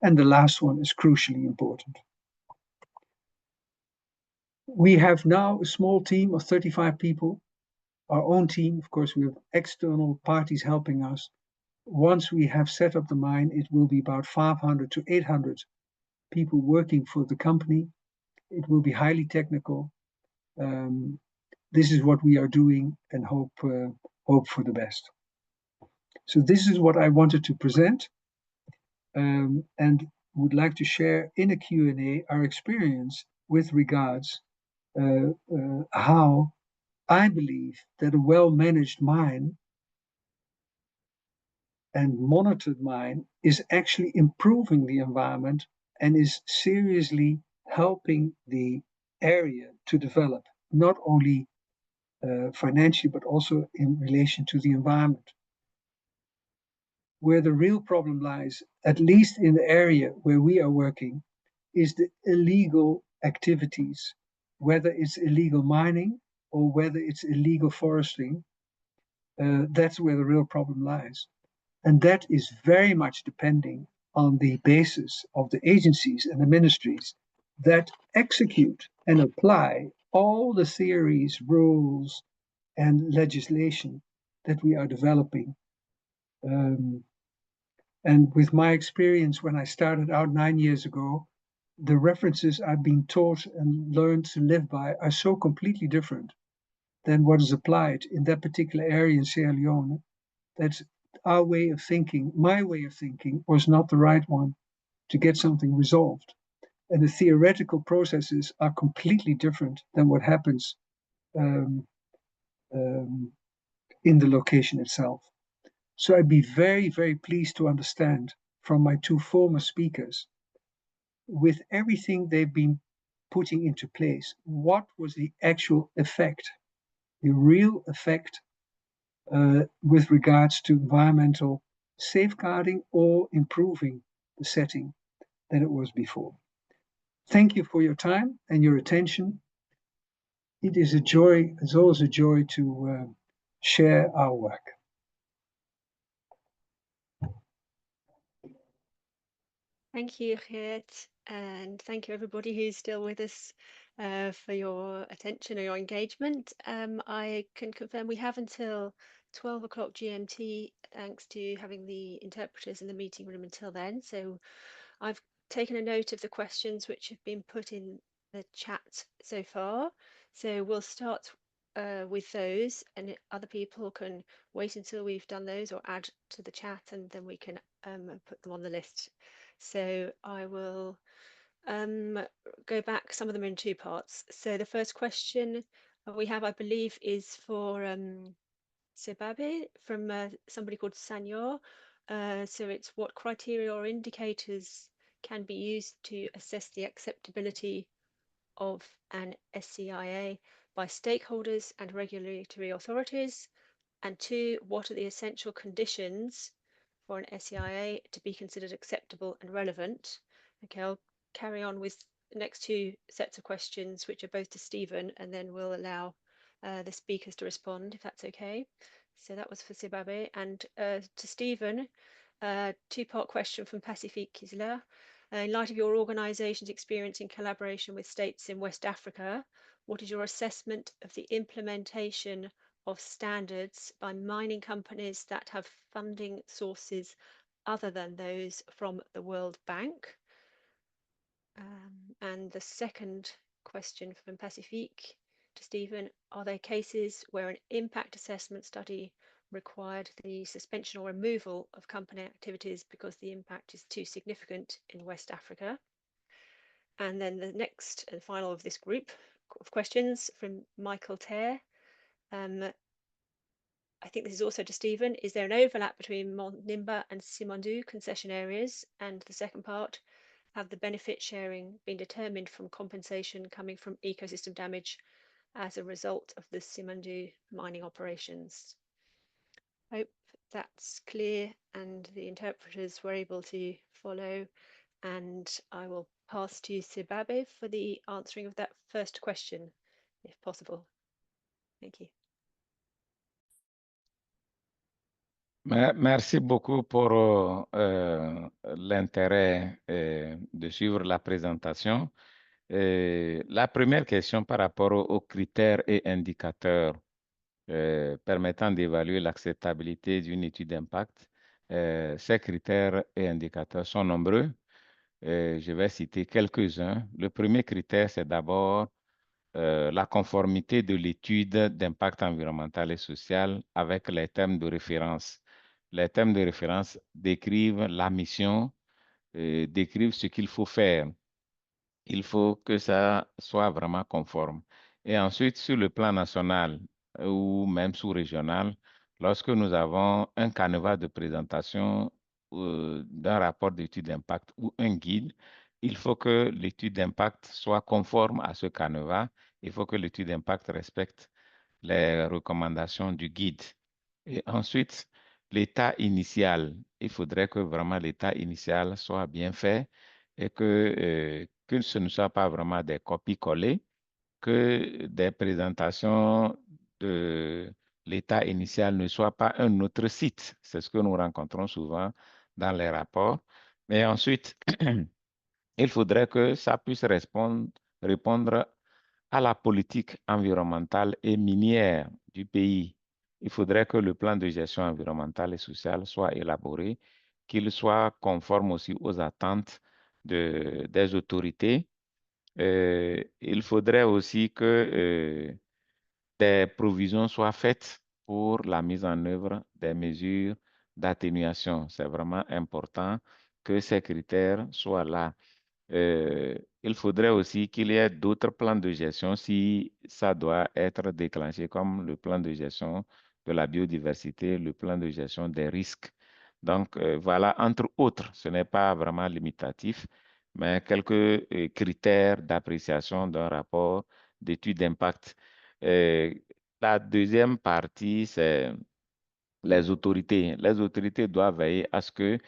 And the last one is crucially important. We have now a small team of 35 people, our own team. Of course, we have external parties helping us. Once we have set up the mine, it will be about 500 to 800 people working for the company. It will be highly technical. This is what we are doing and hope for the best. So this is what I wanted to present. and would like to share in a Q&A our experience with regards how I believe that a well-managed mine and monitored mine is actually improving the environment and is seriously helping the area to develop, not only financially, but also in relation to the environment. Where the real problem lies, at least in the area where we are working, is the illegal activities, whether it's illegal mining or whether it's illegal foresting. That's where the real problem lies. And that is very much depending on the basis of the agencies and the ministries that execute and apply all the theories, rules, and legislation that we are developing. And with my experience when I started out 9 years ago, the references I've been taught and learned to live by are so completely different than what is applied in that particular area in Sierra Leone, that our way of thinking, my way of thinking, was not the right one to get something resolved. And the theoretical processes are completely different than what happens in the location itself. So I'd be very, very pleased to understand from my two former speakers, with everything they've been putting into place, what was the actual effect, the real effect with regards to environmental safeguarding or improving the setting than it was before. Thank you for your time and your attention. It is a joy, it's always a joy to share our work. Thank you, Geert, and thank you everybody who's still with us for your attention or your engagement. I can confirm we have until 12 o'clock GMT, thanks to having the interpreters in the meeting room until then. So I've taken a note of the questions which have been put in the chat so far. So we'll start with those, and other people can wait until we've done those or add to the chat, and then we can put them on the list. So I will go back, some of them in two parts. So the first question we have, I believe, is for SEBABE from somebody called Sanyor. So it's what criteria or indicators can be used to assess the acceptability of an SEIA by stakeholders and regulatory authorities? And two, what are the essential conditions for an SEIA to be considered acceptable and relevant? Okay, I'll carry on with the next two sets of questions, which are both to Stephen, and then we'll allow the speakers to respond, if that's okay. So that was for SEBABE. And to Stephen, two-part question from Pacifique Kisler. In light of your organisation's experience in collaboration with states in West Africa, what is your assessment of the implementation of standards by mining companies that have funding sources other than those from the World Bank? And the second question from Pacifique to Stephen, are there cases where an impact assessment study required the suspension or removal of company activities because the impact is too significant in West Africa? And then the next and final of this group of questions from Michael Tare. I think this is also to Stephen. Is there an overlap between Nimba and Simandou concession areas? And the second part, have the benefit sharing been determined from compensation coming from ecosystem damage as a result of the Simandou mining operations? Hope that's clear and the interpreters were able to follow. And I will pass to SEBABE for the answering of that first question, if possible. Thank you. Merci beaucoup pour l'intérêt de suivre la présentation. La première question par rapport aux critères et indicateurs permettant d'évaluer l'acceptabilité d'une étude d'impact. Ces critères et indicateurs sont nombreux. Je vais citer quelques-uns. Le premier critère, c'est d'abord la conformité de l'étude d'impact environnemental et social avec les termes de référence. Les termes de référence décrivent la mission, décrivent ce qu'il faut faire. Il faut que ça soit vraiment conforme. Et ensuite, sur le plan national ou même sous-régional, lorsque nous avons un canevas de présentation d'un rapport d'étude d'impact ou un guide, il faut que l'étude d'impact soit conforme à ce canevas. Il faut que l'étude d'impact respecte les recommandations du guide. Et ensuite, l'état initial, il faudrait que vraiment l'état initial soit bien fait et que ce ne soit pas vraiment des copies-collées, que des présentations de l'état initial ne soient pas un autre site. C'est ce que nous rencontrons souvent dans les rapports. Mais ensuite, il faudrait que ça puisse répondre à la politique environnementale et minière du pays. Il faudrait que le plan de gestion environnementale et sociale soit élaboré, qu'il soit conforme aussi aux attentes des autorités. Il faudrait aussi que des provisions soient faites pour la mise en œuvre des mesures d'atténuation. C'est vraiment important que ces critères soient là. Il faudrait aussi qu'il y ait d'autres plans de gestion si ça doit être déclenché, comme le plan de gestion de la biodiversité, le plan de gestion des risques. Donc, voilà, entre autres, ce n'est pas vraiment limitatif, mais quelques critères d'appréciation d'un rapport d'étude d'impact. La deuxième partie, c'est les autorités. Les autorités doivent veiller à ce que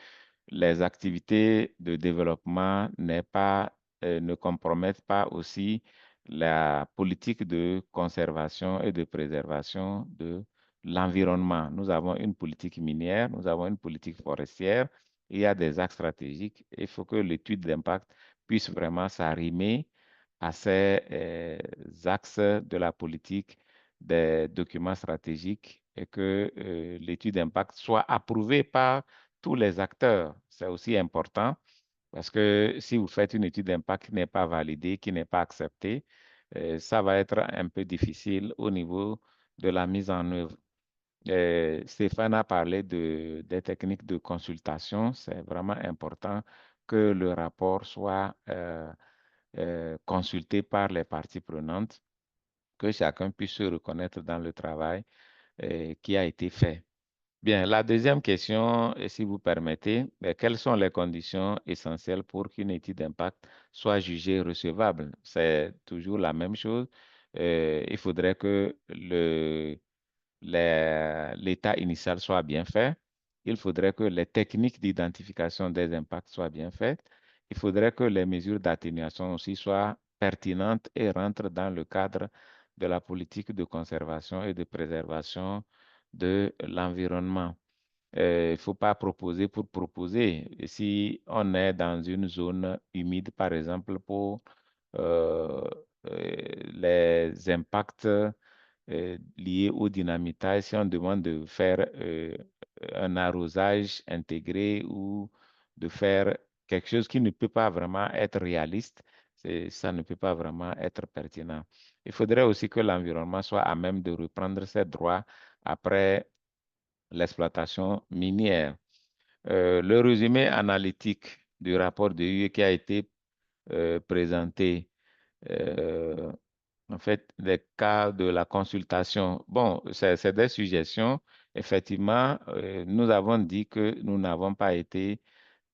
les activités de développement ne compromettent pas aussi la politique de conservation et de préservation de l'environnement. Nous avons une politique minière, nous avons une politique forestière, il y a des axes stratégiques. Il faut que l'étude d'impact puisse vraiment s'arrimer à ces axes de la politique des documents stratégiques et que l'étude d'impact soit approuvée par tous les acteurs. C'est aussi important parce que si vous faites une étude d'impact qui n'est pas validée, qui n'est pas acceptée, ça va être un peu difficile au niveau de la mise en œuvre. Stéphane a parlé des techniques de consultation. C'est vraiment important que le rapport soit consulté par les parties prenantes, que chacun puisse se reconnaître dans le travail qui a été fait. Bien, la deuxième question, si vous permettez, quelles sont les conditions essentielles pour qu'une étude d'impact soit jugée recevable? C'est toujours la même chose. Il faudrait que l'état initial soit bien fait. Il faudrait que les techniques d'identification des impacts soient bien faites. Il faudrait que les mesures d'atténuation aussi soient pertinentes et rentrent dans le cadre de la politique de conservation et de préservation de l'environnement. Il ne faut pas proposer pour proposer. Et si on est dans une zone humide, par exemple, pour euh, les impacts liés au dynamitage, si on demande de faire un arrosage intégré ou de faire quelque chose qui ne peut pas vraiment être réaliste, ça ne peut pas vraiment être pertinent. Il faudrait aussi que l'environnement soit à même de reprendre ses droits après l'exploitation minière. Le résumé analytique du rapport de UE qui a été présenté, en fait, les cas de la consultation. Bon, c'est des suggestions. Effectivement, nous avons dit que nous n'avons pas été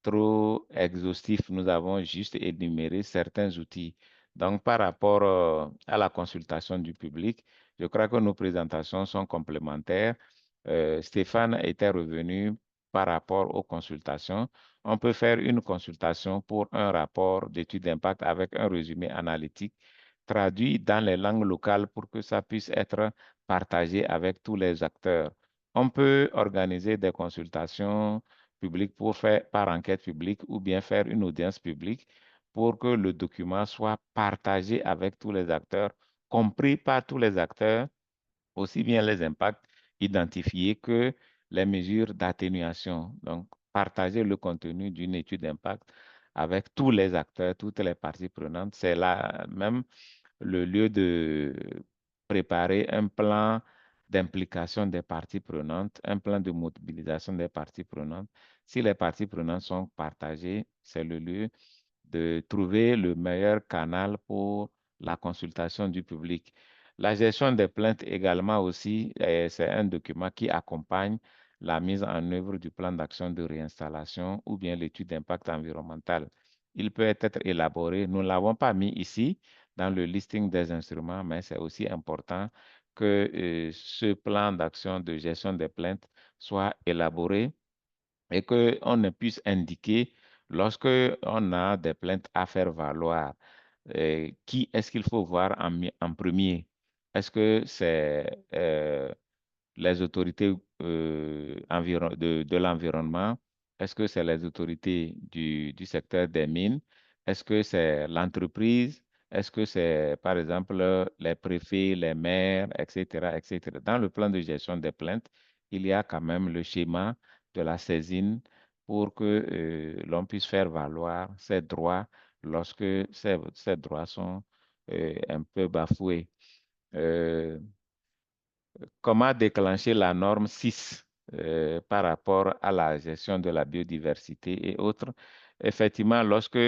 trop exhaustif. Nous avons juste énuméré certains outils. Donc, par rapport à la consultation du public, je crois que nos présentations sont complémentaires. Stéphane était revenu par rapport aux consultations. On peut faire une consultation pour un rapport d'étude d'impact avec un résumé analytique traduit dans les langues locales pour que ça puisse être partagé avec tous les acteurs. On peut organiser des consultations publiques pour faire par enquête publique ou bien faire une audience publique pour que le document soit partagé avec tous les acteurs, compris par tous les acteurs, aussi bien les impacts identifiés que les mesures d'atténuation. Donc, partager le contenu d'une étude d'impact avec tous les acteurs, toutes les parties prenantes, c'est là même le lieu de préparer un plan d'implication des parties prenantes, un plan de mobilisation des parties prenantes. Si les parties prenantes sont partagées, c'est le lieu de trouver le meilleur canal pour la consultation du public. La gestion des plaintes également aussi, c'est un document qui accompagne la mise en œuvre du plan d'action de réinstallation ou bien l'étude d'impact environnemental. Il peut être élaboré, nous ne l'avons pas mis ici dans le listing des instruments, mais c'est aussi important que ce plan d'action de gestion des plaintes soit élaboré et qu'on puisse indiquer lorsque on a des plaintes à faire valoir, qui est-ce qu'il faut voir en premier? Est-ce que c'est les autorités de l'environnement? Est-ce que c'est les autorités du secteur des mines? Est-ce que c'est l'entreprise? Est-ce que c'est, par exemple, les préfets, les maires, etc., etc. Dans le plan de gestion des plaintes, il y a quand même le schéma de la saisine pour que l'on puisse faire valoir ses droits lorsque ces droits sont un peu bafoués. Comment déclencher la norme 6 par rapport à la gestion de la biodiversité et autres? Effectivement, lorsque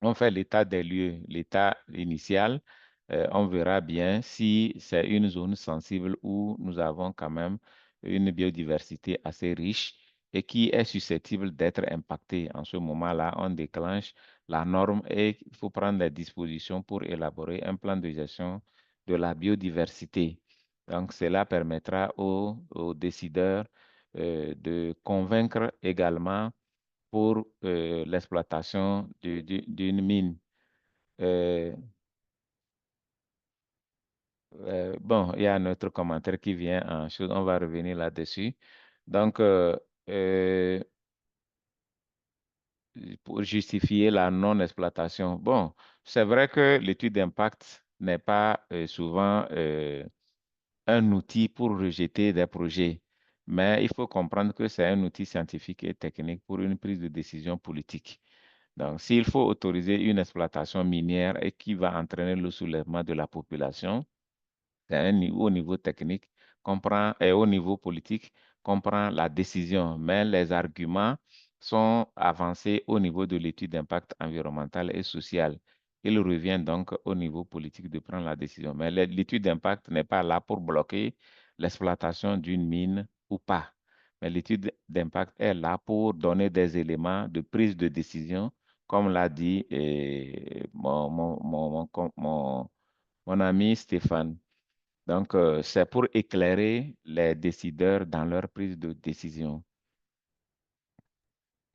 on fait l'état des lieux, l'état initial, on verra bien si c'est une zone sensible où nous avons quand même une biodiversité assez riche et qui est susceptible d'être impactée. En ce moment-là, on déclenche la norme et il faut prendre les dispositions pour élaborer un plan de gestion de la biodiversité. Donc, cela permettra aux décideurs de convaincre également pour l'exploitation d'une mine. Bon, il y a un autre commentaire qui vient en chose, on va revenir là-dessus. Donc, pour justifier la non-exploitation, bon, c'est vrai que l'étude d'impact n'est pas souvent un outil pour rejeter des projets, mais il faut comprendre que c'est un outil scientifique et technique pour une prise de décision politique. Donc, s'il faut autoriser une exploitation minière et qui va entraîner le soulèvement de la population, au niveau technique, et au niveau politique, comprend la décision, mais les arguments sont avancés au niveau de l'étude d'impact environnemental et social. Il revient donc au niveau politique de prendre la décision. Mais l'étude d'impact n'est pas là pour bloquer l'exploitation d'une mine ou pas. Mais l'étude d'impact est là pour donner des éléments de prise de décision, comme l'a dit mon ami Stéphane. Donc, c'est pour éclairer les décideurs dans leur prise de décision.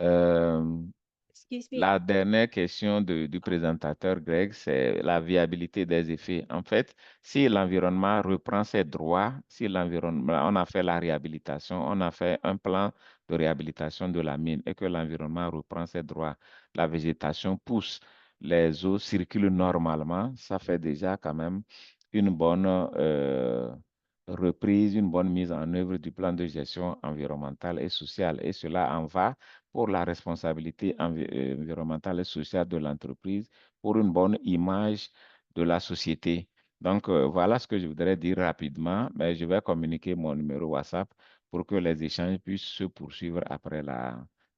Excuse me. La dernière question du présentateur Greg, c'est la viabilité des effets. En fait, si l'environnement reprend ses droits, si l'environnement, on a fait la réhabilitation, on a fait un plan de réhabilitation de la mine et que l'environnement reprend ses droits, la végétation pousse, les eaux circulent normalement, ça fait déjà quand même une bonne reprise, une bonne mise en œuvre du plan de gestion environnementale et sociale. Et cela en va pour la responsabilité environnementale et sociale de l'entreprise, pour une bonne image de la société. Donc, voilà ce que je voudrais dire rapidement, mais je vais communiquer mon numéro WhatsApp pour que les échanges puissent se poursuivre après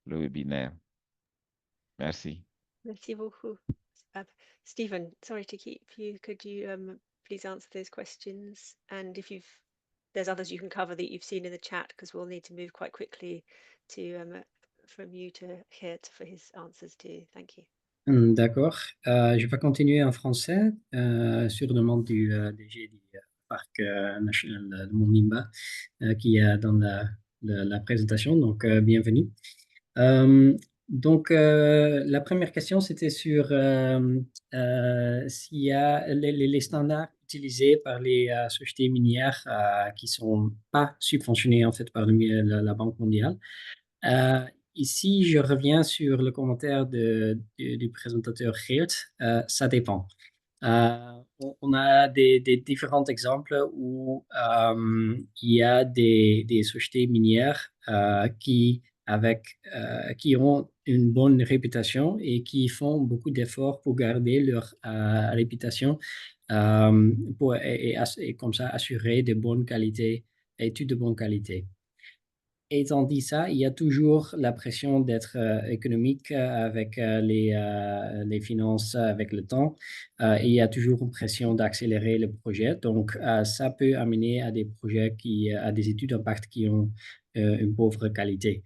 le webinaire. Merci. Merci beaucoup. Stephen, sorry to keep you. Could you please answer those questions? And if there's others you can cover that you've seen in the chat, because we'll need to move quite quickly to from you to Geert for his answers too. Thank you. D'accord. Je vais continuer en français sur demande du DG du Parc national de Monimba qui est dans la présentation. Donc, bienvenue. Donc, la première question, c'était sur s'il y a les standards utilisés par les sociétés minières qui ne sont pas subventionnés en fait par la Banque mondiale. Ici, je reviens sur le commentaire du présentateur Geert. Ça dépend. On a des différents exemples où il y a des sociétés minières qui ont une bonne réputation et qui font beaucoup d'efforts pour garder leur réputation et comme ça assurer de bonnes qualités, études de bonne qualité. étant dit ça, il y a toujours la pression d'être économique avec les finances, avec le temps. Et il y a toujours une pression d'accélérer le projet. Donc, ça peut amener à des projets à des études d'impact qui ont une pauvre qualité.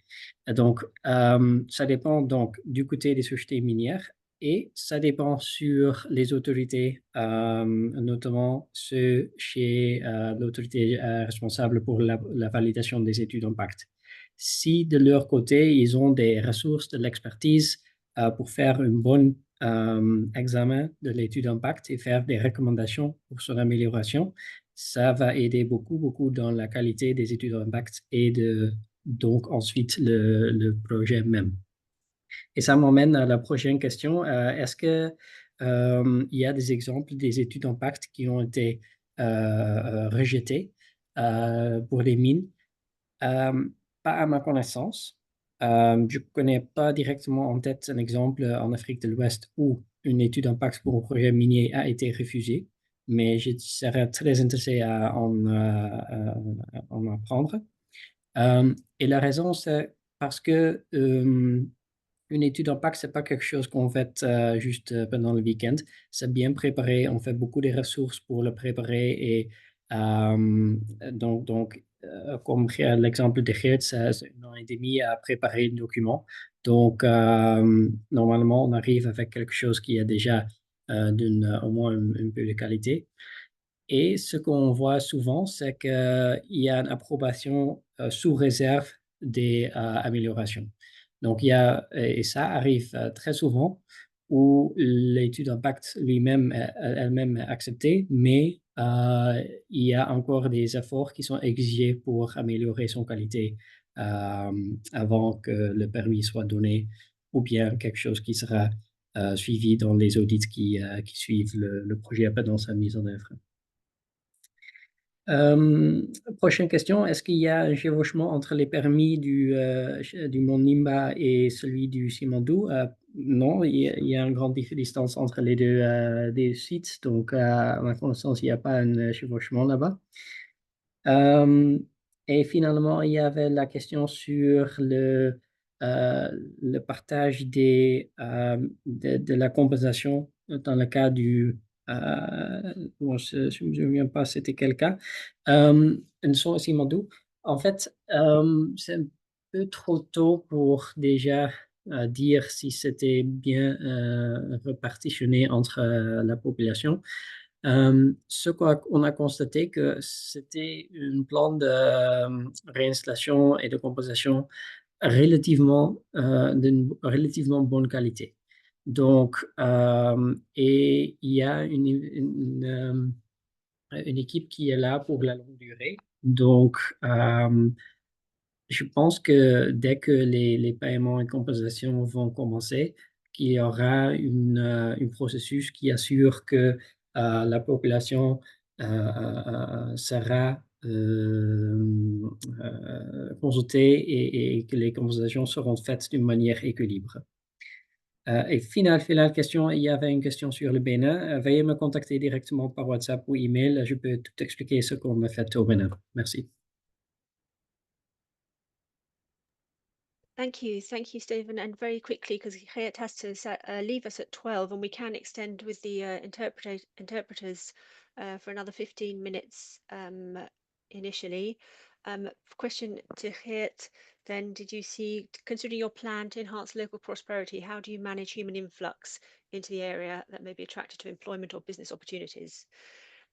Donc, ça dépend donc du côté des sociétés minières. Et ça dépend sur les autorités, notamment ceux chez l'autorité responsable pour la validation des études d'impact. Si de leur côté, ils ont des ressources, de l'expertise pour faire un bon examen de l'étude d'impact et faire des recommandations pour son amélioration, ça va aider beaucoup, beaucoup dans la qualité des études d'impact et donc ensuite le projet même. Et ça m'emmène à la prochaine question. Est-ce que il y a des exemples des études d'impact qui ont été rejetées pour les mines? Pas à ma connaissance. Je ne connais pas directement en tête un exemple en Afrique de l'Ouest où une étude d'impact pour un projet minier a été refusée, mais je serais très intéressé à en apprendre. Et la raison, c'est parce que une étude d'impact, ce n'est pas quelque chose qu'on fait juste pendant le week-end. C'est bien préparé. On fait beaucoup de ressources pour le préparer. Et donc comme l'exemple de Geert, c'est 1 an et demi à préparer le document. Donc, normalement, on arrive avec quelque chose qui a déjà au moins un peu de qualité. Et ce qu'on voit souvent, c'est qu'il y a une approbation sous réserve des améliorations. Donc, et ça arrive très souvent où l'étude d'impact elle-même est acceptée, mais il y a encore des efforts qui sont exigés pour améliorer son qualité avant que le permis soit donné, ou bien quelque chose qui sera suivi dans les audits qui suivent le projet pendant sa mise en œuvre. Prochaine question, est-ce qu'il y a un chevauchement entre les permis du Mont Nimba et celui du Simandou? Non, il y a une grande distance entre les deux sites, donc à ma connaissance, il n'y a pas un chevauchement là-bas. Et finalement, il y avait la question sur le partage de la compensation dans le cas du... bon, je ne me souviens pas c'était quel cas. Une son Simandou. En fait, c'est un peu trop tôt pour déjà dire si c'était bien repartitionné entre la population. Ce qu'on a constaté que c'était un plan de réinstallation et de compensation d'une relativement bonne qualité. Donc, et il y a une équipe qui est là pour la longue durée. Donc, je pense que dès que les paiements et compensations vont commencer, qu'il y aura un processus qui assure que la population sera consultée et que les compensations seront faites d'une manière équilibrée. Et finale question, il y avait une question sur le Bénin. Veuillez me contacter directement par WhatsApp ou email. Je peux tout expliquer ce qu'on a fait au Bénin. Merci. Thank you, Stephen. And very quickly, because Geert has to leave us at 12, and we can extend with the interpreters for another 15 minutes initially. Question to Geert, then, did you see, considering your plan to enhance local prosperity, how do you manage human influx into the area that may be attracted to employment or business opportunities,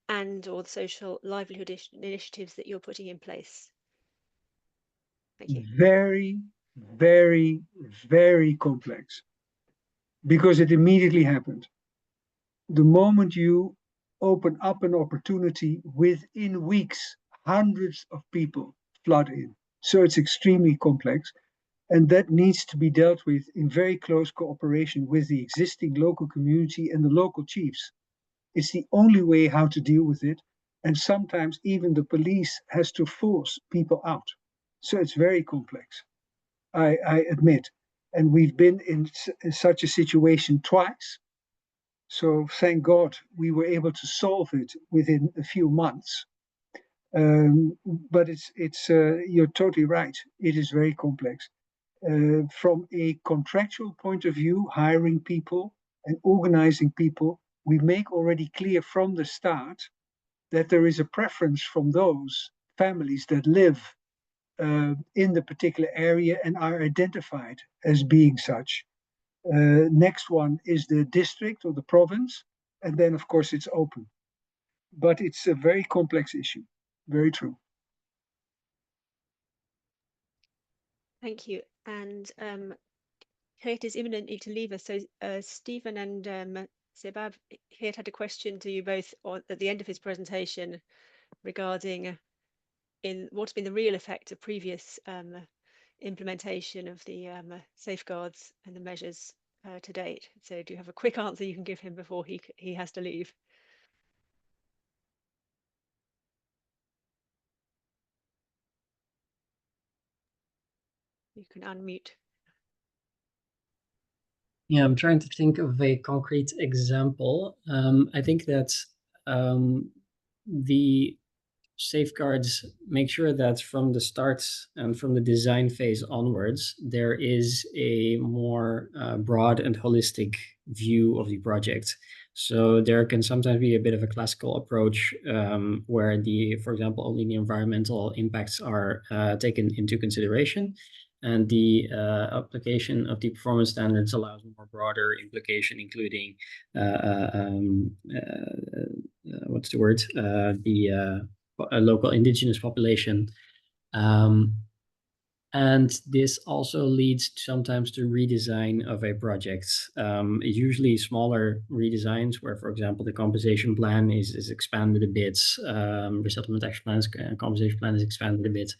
or the social livelihood initiatives that you're putting in place? Thank you. Very, very, very complex, because it immediately happened. The moment you open up an opportunity, within weeks, hundreds of people flood in. So it's extremely complex, and that needs to be dealt with in very close cooperation with the existing local community and the local chiefs. It's the only way how to deal with it, and sometimes even the police has to force people out. So it's very complex, I admit. And we've been in such a situation twice. So thank God we were able to solve it within a few months. But you're totally right. It is very complex. From a contractual point of view, hiring people and organizing people, we make already clear from the start that there is a preference from those families that live in the particular area and are identified as being such. Next one is the district or the province, and then of course it's open. But it's a very complex issue. Very true. Thank you. And Geert is imminently to leave us. So Stephen and Sebabe, Geert had a question to you both at the end of his presentation regarding what's been the real effect of previous implementation of the safeguards and the measures to date. So do you have a quick answer you can give him before he has to leave? You can unmute. Yeah, I'm trying to think of a concrete example. I think that the safeguards make sure that from the start and from the design phase onwards, there is a more broad and holistic view of the project. So there can sometimes be a bit of a classical approach where for example, only the environmental impacts are taken into consideration. And the application of the performance standards allows more broader implication, including what's the word? A local indigenous population. And this also leads sometimes to redesign of a project. Usually smaller redesigns where, for example, the compensation plan is expanded a bit, resettlement action plan, compensation plan is expanded a bit,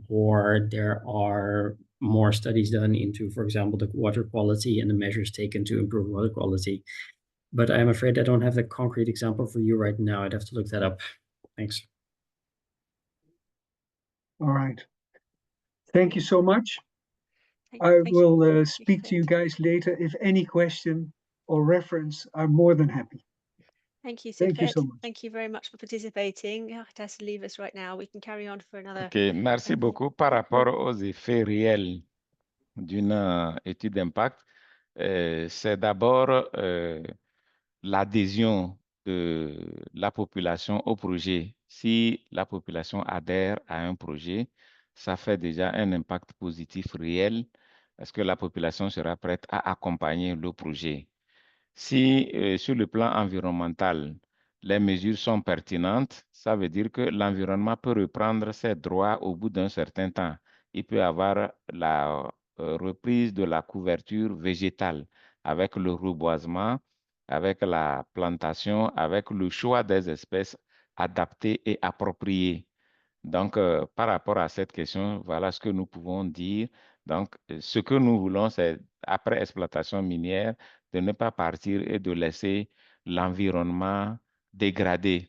or there are more studies done into, for example, the water quality and the measures taken to improve water quality. But I'm afraid I don't have the concrete example for you right now. I'd have to look that up. Thanks. All right. Thank you so much. I will speak to you guys later. If any question or reference, I'm more than happy. Thank you. Thank you so much. Thank you very much for participating. It has to leave us right now. We can carry on for another. OK, merci beaucoup. Par rapport aux effets réels d'une étude d'impact, c'est d'abord l'adhésion de la population au projet. Si la population adhère à un projet, ça fait déjà un impact positif réel parce que la population sera prête à accompagner le projet. Si sur le plan environnemental, les mesures sont pertinentes, ça veut dire que l'environnement peut reprendre ses droits au bout d'un certain temps. Il peut y avoir la reprise de la couverture végétale avec le reboisement, avec la plantation, avec le choix des espèces adaptées et appropriées. Donc, par rapport à cette question, voilà ce que nous pouvons dire. Donc, ce que nous voulons, c'est, après exploitation minière, de ne pas partir et de laisser l'environnement dégradé.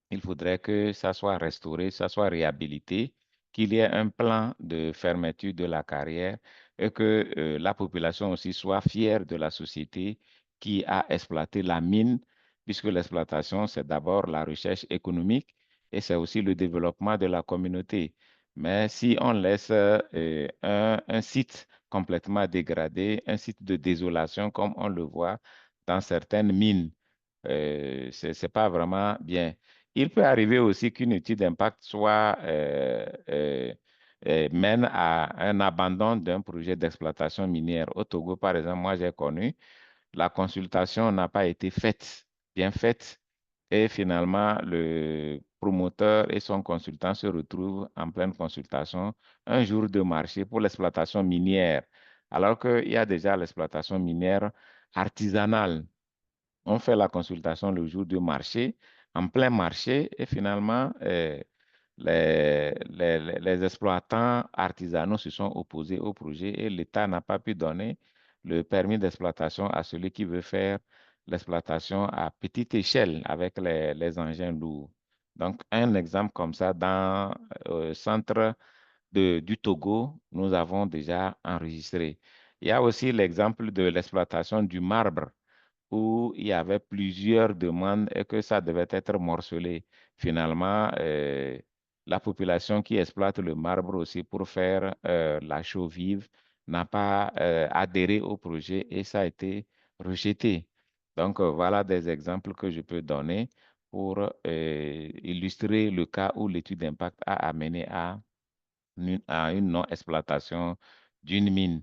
Il faudrait que ça soit restauré, ça soit réhabilité, qu'il y ait un plan de fermeture de la carrière et que la population aussi soit fière de la société qui a exploité la mine, puisque l'exploitation, c'est d'abord la recherche économique et c'est aussi le développement de la communauté. Mais si on laisse un site complètement dégradé, un site de désolation comme on le voit dans certaines mines, ce n'est pas vraiment bien. Il peut arriver aussi qu'une étude d'impact mène à un abandon d'un projet d'exploitation minière. Au Togo, par exemple, moi j'ai connu, la consultation n'a pas été bien faite, et finalement, le promoteur et son consultant se retrouvent en pleine consultation un jour de marché pour l'exploitation minière, alors qu'il y a déjà l'exploitation minière artisanale. On fait la consultation le jour du marché, en plein marché, et finalement, les exploitants artisanaux se sont opposés au projet et l'État n'a pas pu donner le permis d'exploitation à celui qui veut faire l'exploitation à petite échelle avec les engins lourds. Donc, un exemple comme ça, dans le centre du Togo, nous avons déjà enregistré. Il y a aussi l'exemple de l'exploitation du marbre où il y avait plusieurs demandes et que ça devait être morcelé. Finalement, la population qui exploite le marbre aussi pour faire la chaux vive n'a pas adhéré au projet et ça a été rejeté. Donc, voilà des exemples que je peux donner pour illustrer le cas où l'étude d'impact a amené à une non-exploitation d'une mine.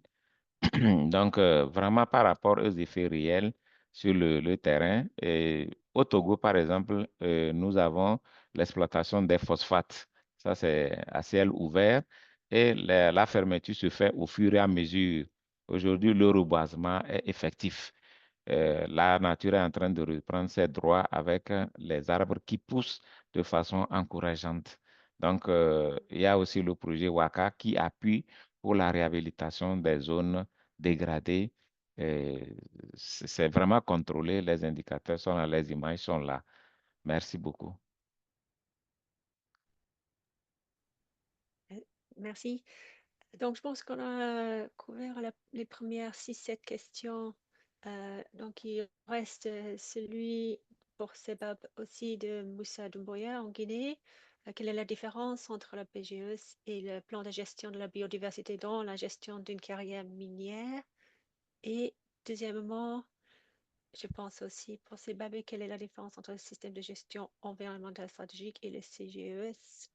Donc, vraiment par rapport aux effets réels sur le terrain, et au Togo, par exemple, nous avons l'exploitation des phosphates. Ça, c'est à ciel ouvert et la fermeture se fait au fur et à mesure. Aujourd'hui, le reboisement est effectif. La nature est en train de reprendre ses droits avec les arbres qui poussent de façon encourageante. Donc, il y a aussi le projet WACA qui appuie pour la réhabilitation des zones dégradées. C'est vraiment contrôlé, les indicateurs sont là, les images sont là. Merci beaucoup. Merci. Donc, je pense qu'on a couvert les premières 6-7 questions. Donc, il reste celui pour Sebab aussi de Moussa Doumbouya en Guinée. Quelle est la différence entre la PGE et le plan de gestion de la biodiversité dans la gestion d'une carrière minière? Et deuxièmement, je pense aussi pour Sebab, quelle est la différence entre le système de gestion environnementale stratégique et le CGES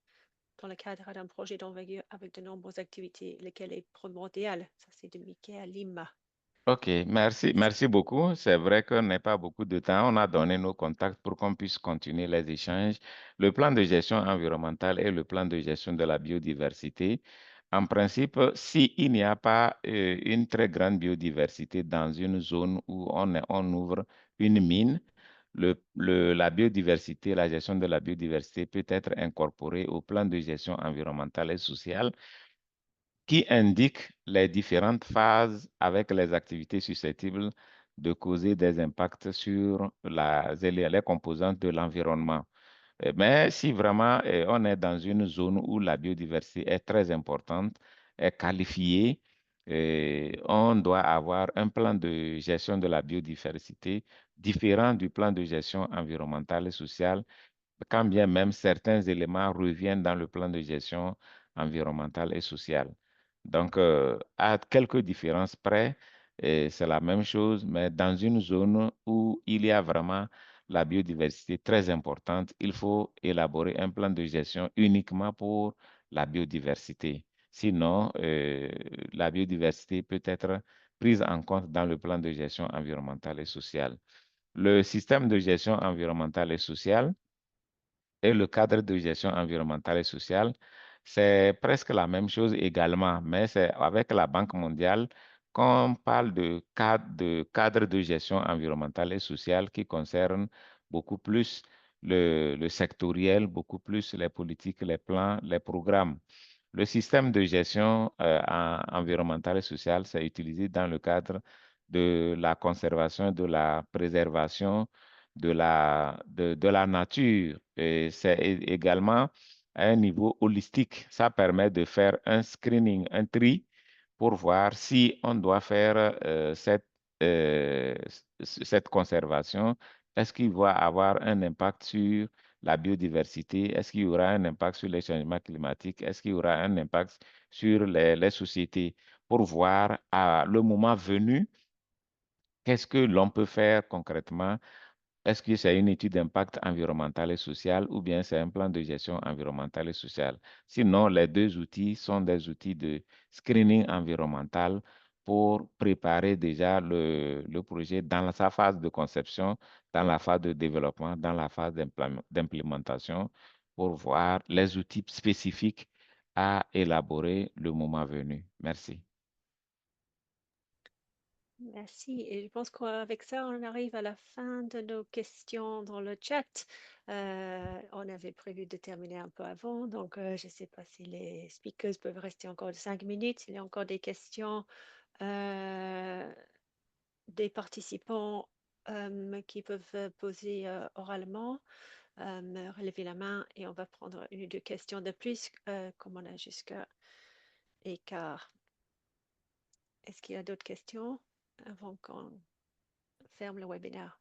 dans le cadre d'un projet d'envergure avec de nombreuses activités, lequel est primordial? Ça, c'est de Michael Lima. OK, merci beaucoup. C'est vrai qu'on n'a pas beaucoup de temps. On a donné nos contacts pour qu'on puisse continuer les échanges. Le plan de gestion environnementale et le plan de gestion de la biodiversité. En principe, s'il n'y a pas une très grande biodiversité dans une zone où on ouvre une mine, la biodiversité, la gestion de la biodiversité peut être incorporée au plan de gestion environnementale et sociale qui indique les différentes phases avec les activités susceptibles de causer des impacts sur les composantes de l'environnement. Mais si vraiment on est dans une zone où la biodiversité est très importante, est qualifiée, on doit avoir un plan de gestion de la biodiversité différent du plan de gestion environnementale et sociale, quand bien même certains éléments reviennent dans le plan de gestion environnementale et sociale. Donc, à quelques différences près, c'est la même chose, mais dans une zone où il y a vraiment la biodiversité très importante, il faut élaborer un plan de gestion uniquement pour la biodiversité. Sinon, la biodiversité peut être prise en compte dans le plan de gestion environnementale et sociale. Le système de gestion environnementale et sociale et le cadre de gestion environnementale et sociale, c'est presque la même chose également, mais c'est avec la Banque mondiale qu'on parle de cadre de gestion environnementale et sociale qui concerne beaucoup plus le sectoriel, beaucoup plus les politiques, les plans, les programmes. Le système de gestion environnementale et sociale, c'est utilisé dans le cadre de la conservation, de la préservation de la nature. Et c'est également à un niveau holistique. Ça permet de faire un screening, un tri pour voir si on doit faire euh, cette conservation. Est-ce qu'il va avoir un impact sur la biodiversité? Est-ce qu'il y aura un impact sur les changements climatiques? Est-ce qu'il y aura un impact sur les sociétés? Pour voir à le moment venu, qu'est-ce que l'on peut faire concrètement? Est-ce que c'est une étude d'impact environnemental et social ou bien c'est un plan de gestion environnementale et sociale? Sinon, les deux outils sont des outils de screening environnemental pour préparer déjà le projet dans sa phase de conception, dans la phase de développement, dans la phase d'implémentation, pour voir les outils spécifiques à élaborer le moment venu. Merci. Merci. Et je pense qu'avec ça, on arrive à la fin de nos questions dans le chat. On avait prévu de terminer un peu avant, donc je ne sais pas si les speakers peuvent rester encore 5 minutes. Il y a encore des questions des participants qui peuvent poser oralement. Relever la main et on va prendre une ou deux questions de plus, comme on a jusqu'à écart. Est-ce qu'il y a d'autres questions avant qu'on ferme le webinaire.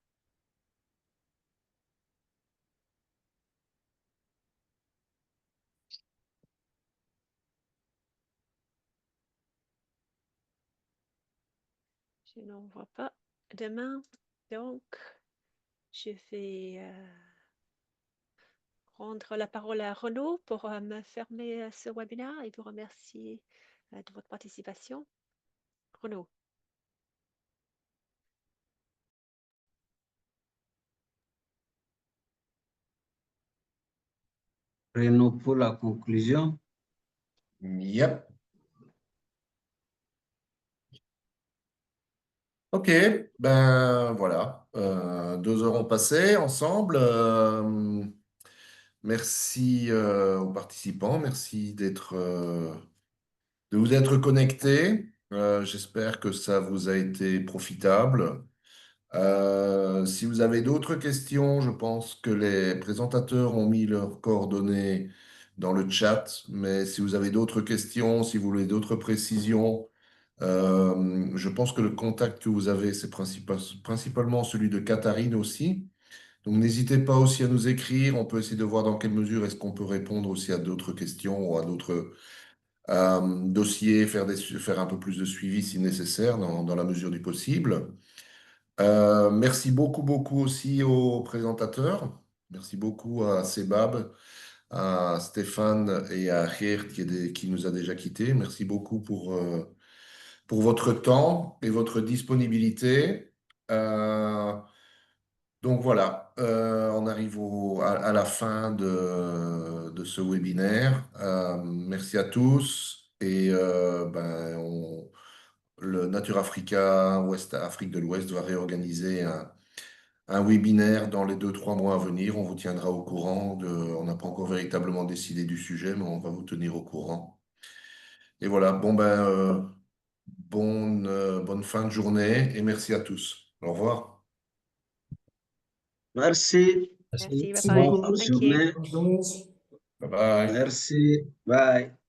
Je n'en vois pas de main, donc je vais rendre la parole à Renaud pour me fermer ce webinaire et vous remercier de votre participation. Renaud. Renaud pour la conclusion. Yep. Ok, ben voilà, 2 heures ont passé ensemble. Merci aux participants, merci de vous être connectés. J'espère que ça vous a été profitable. Si vous avez d'autres questions, je pense que les présentateurs ont mis leurs coordonnées dans le chat, mais si vous avez d'autres questions, si vous voulez d'autres précisions, je pense que le contact que vous avez, c'est principalement celui de Catherine aussi. Donc, n'hésitez pas aussi à nous écrire. On peut essayer de voir dans quelle mesure est-ce qu'on peut répondre aussi à d'autres questions ou à d'autres dossiers, faire un peu plus de suivi si nécessaire dans la mesure du possible. Merci beaucoup, beaucoup aussi aux présentateurs. Merci beaucoup à Sebabe, à Stéphane et à Geert qui nous a déjà quittés. Merci beaucoup pour votre temps et votre disponibilité. Donc voilà, on arrive à la fin de ce webinaire. Merci à tous et le NaturAfrica West Afrique de l'Ouest va réorganiser un webinaire dans les 2-3 mois à venir. On vous tiendra au courant. On n'a pas encore véritablement décidé du sujet, mais on va vous tenir au courant. Et voilà, bonne fin de journée et merci à tous. Au revoir. Merci. Merci, bye Bonne bye. Thank you. journée. Bye bye. Merci. Bye.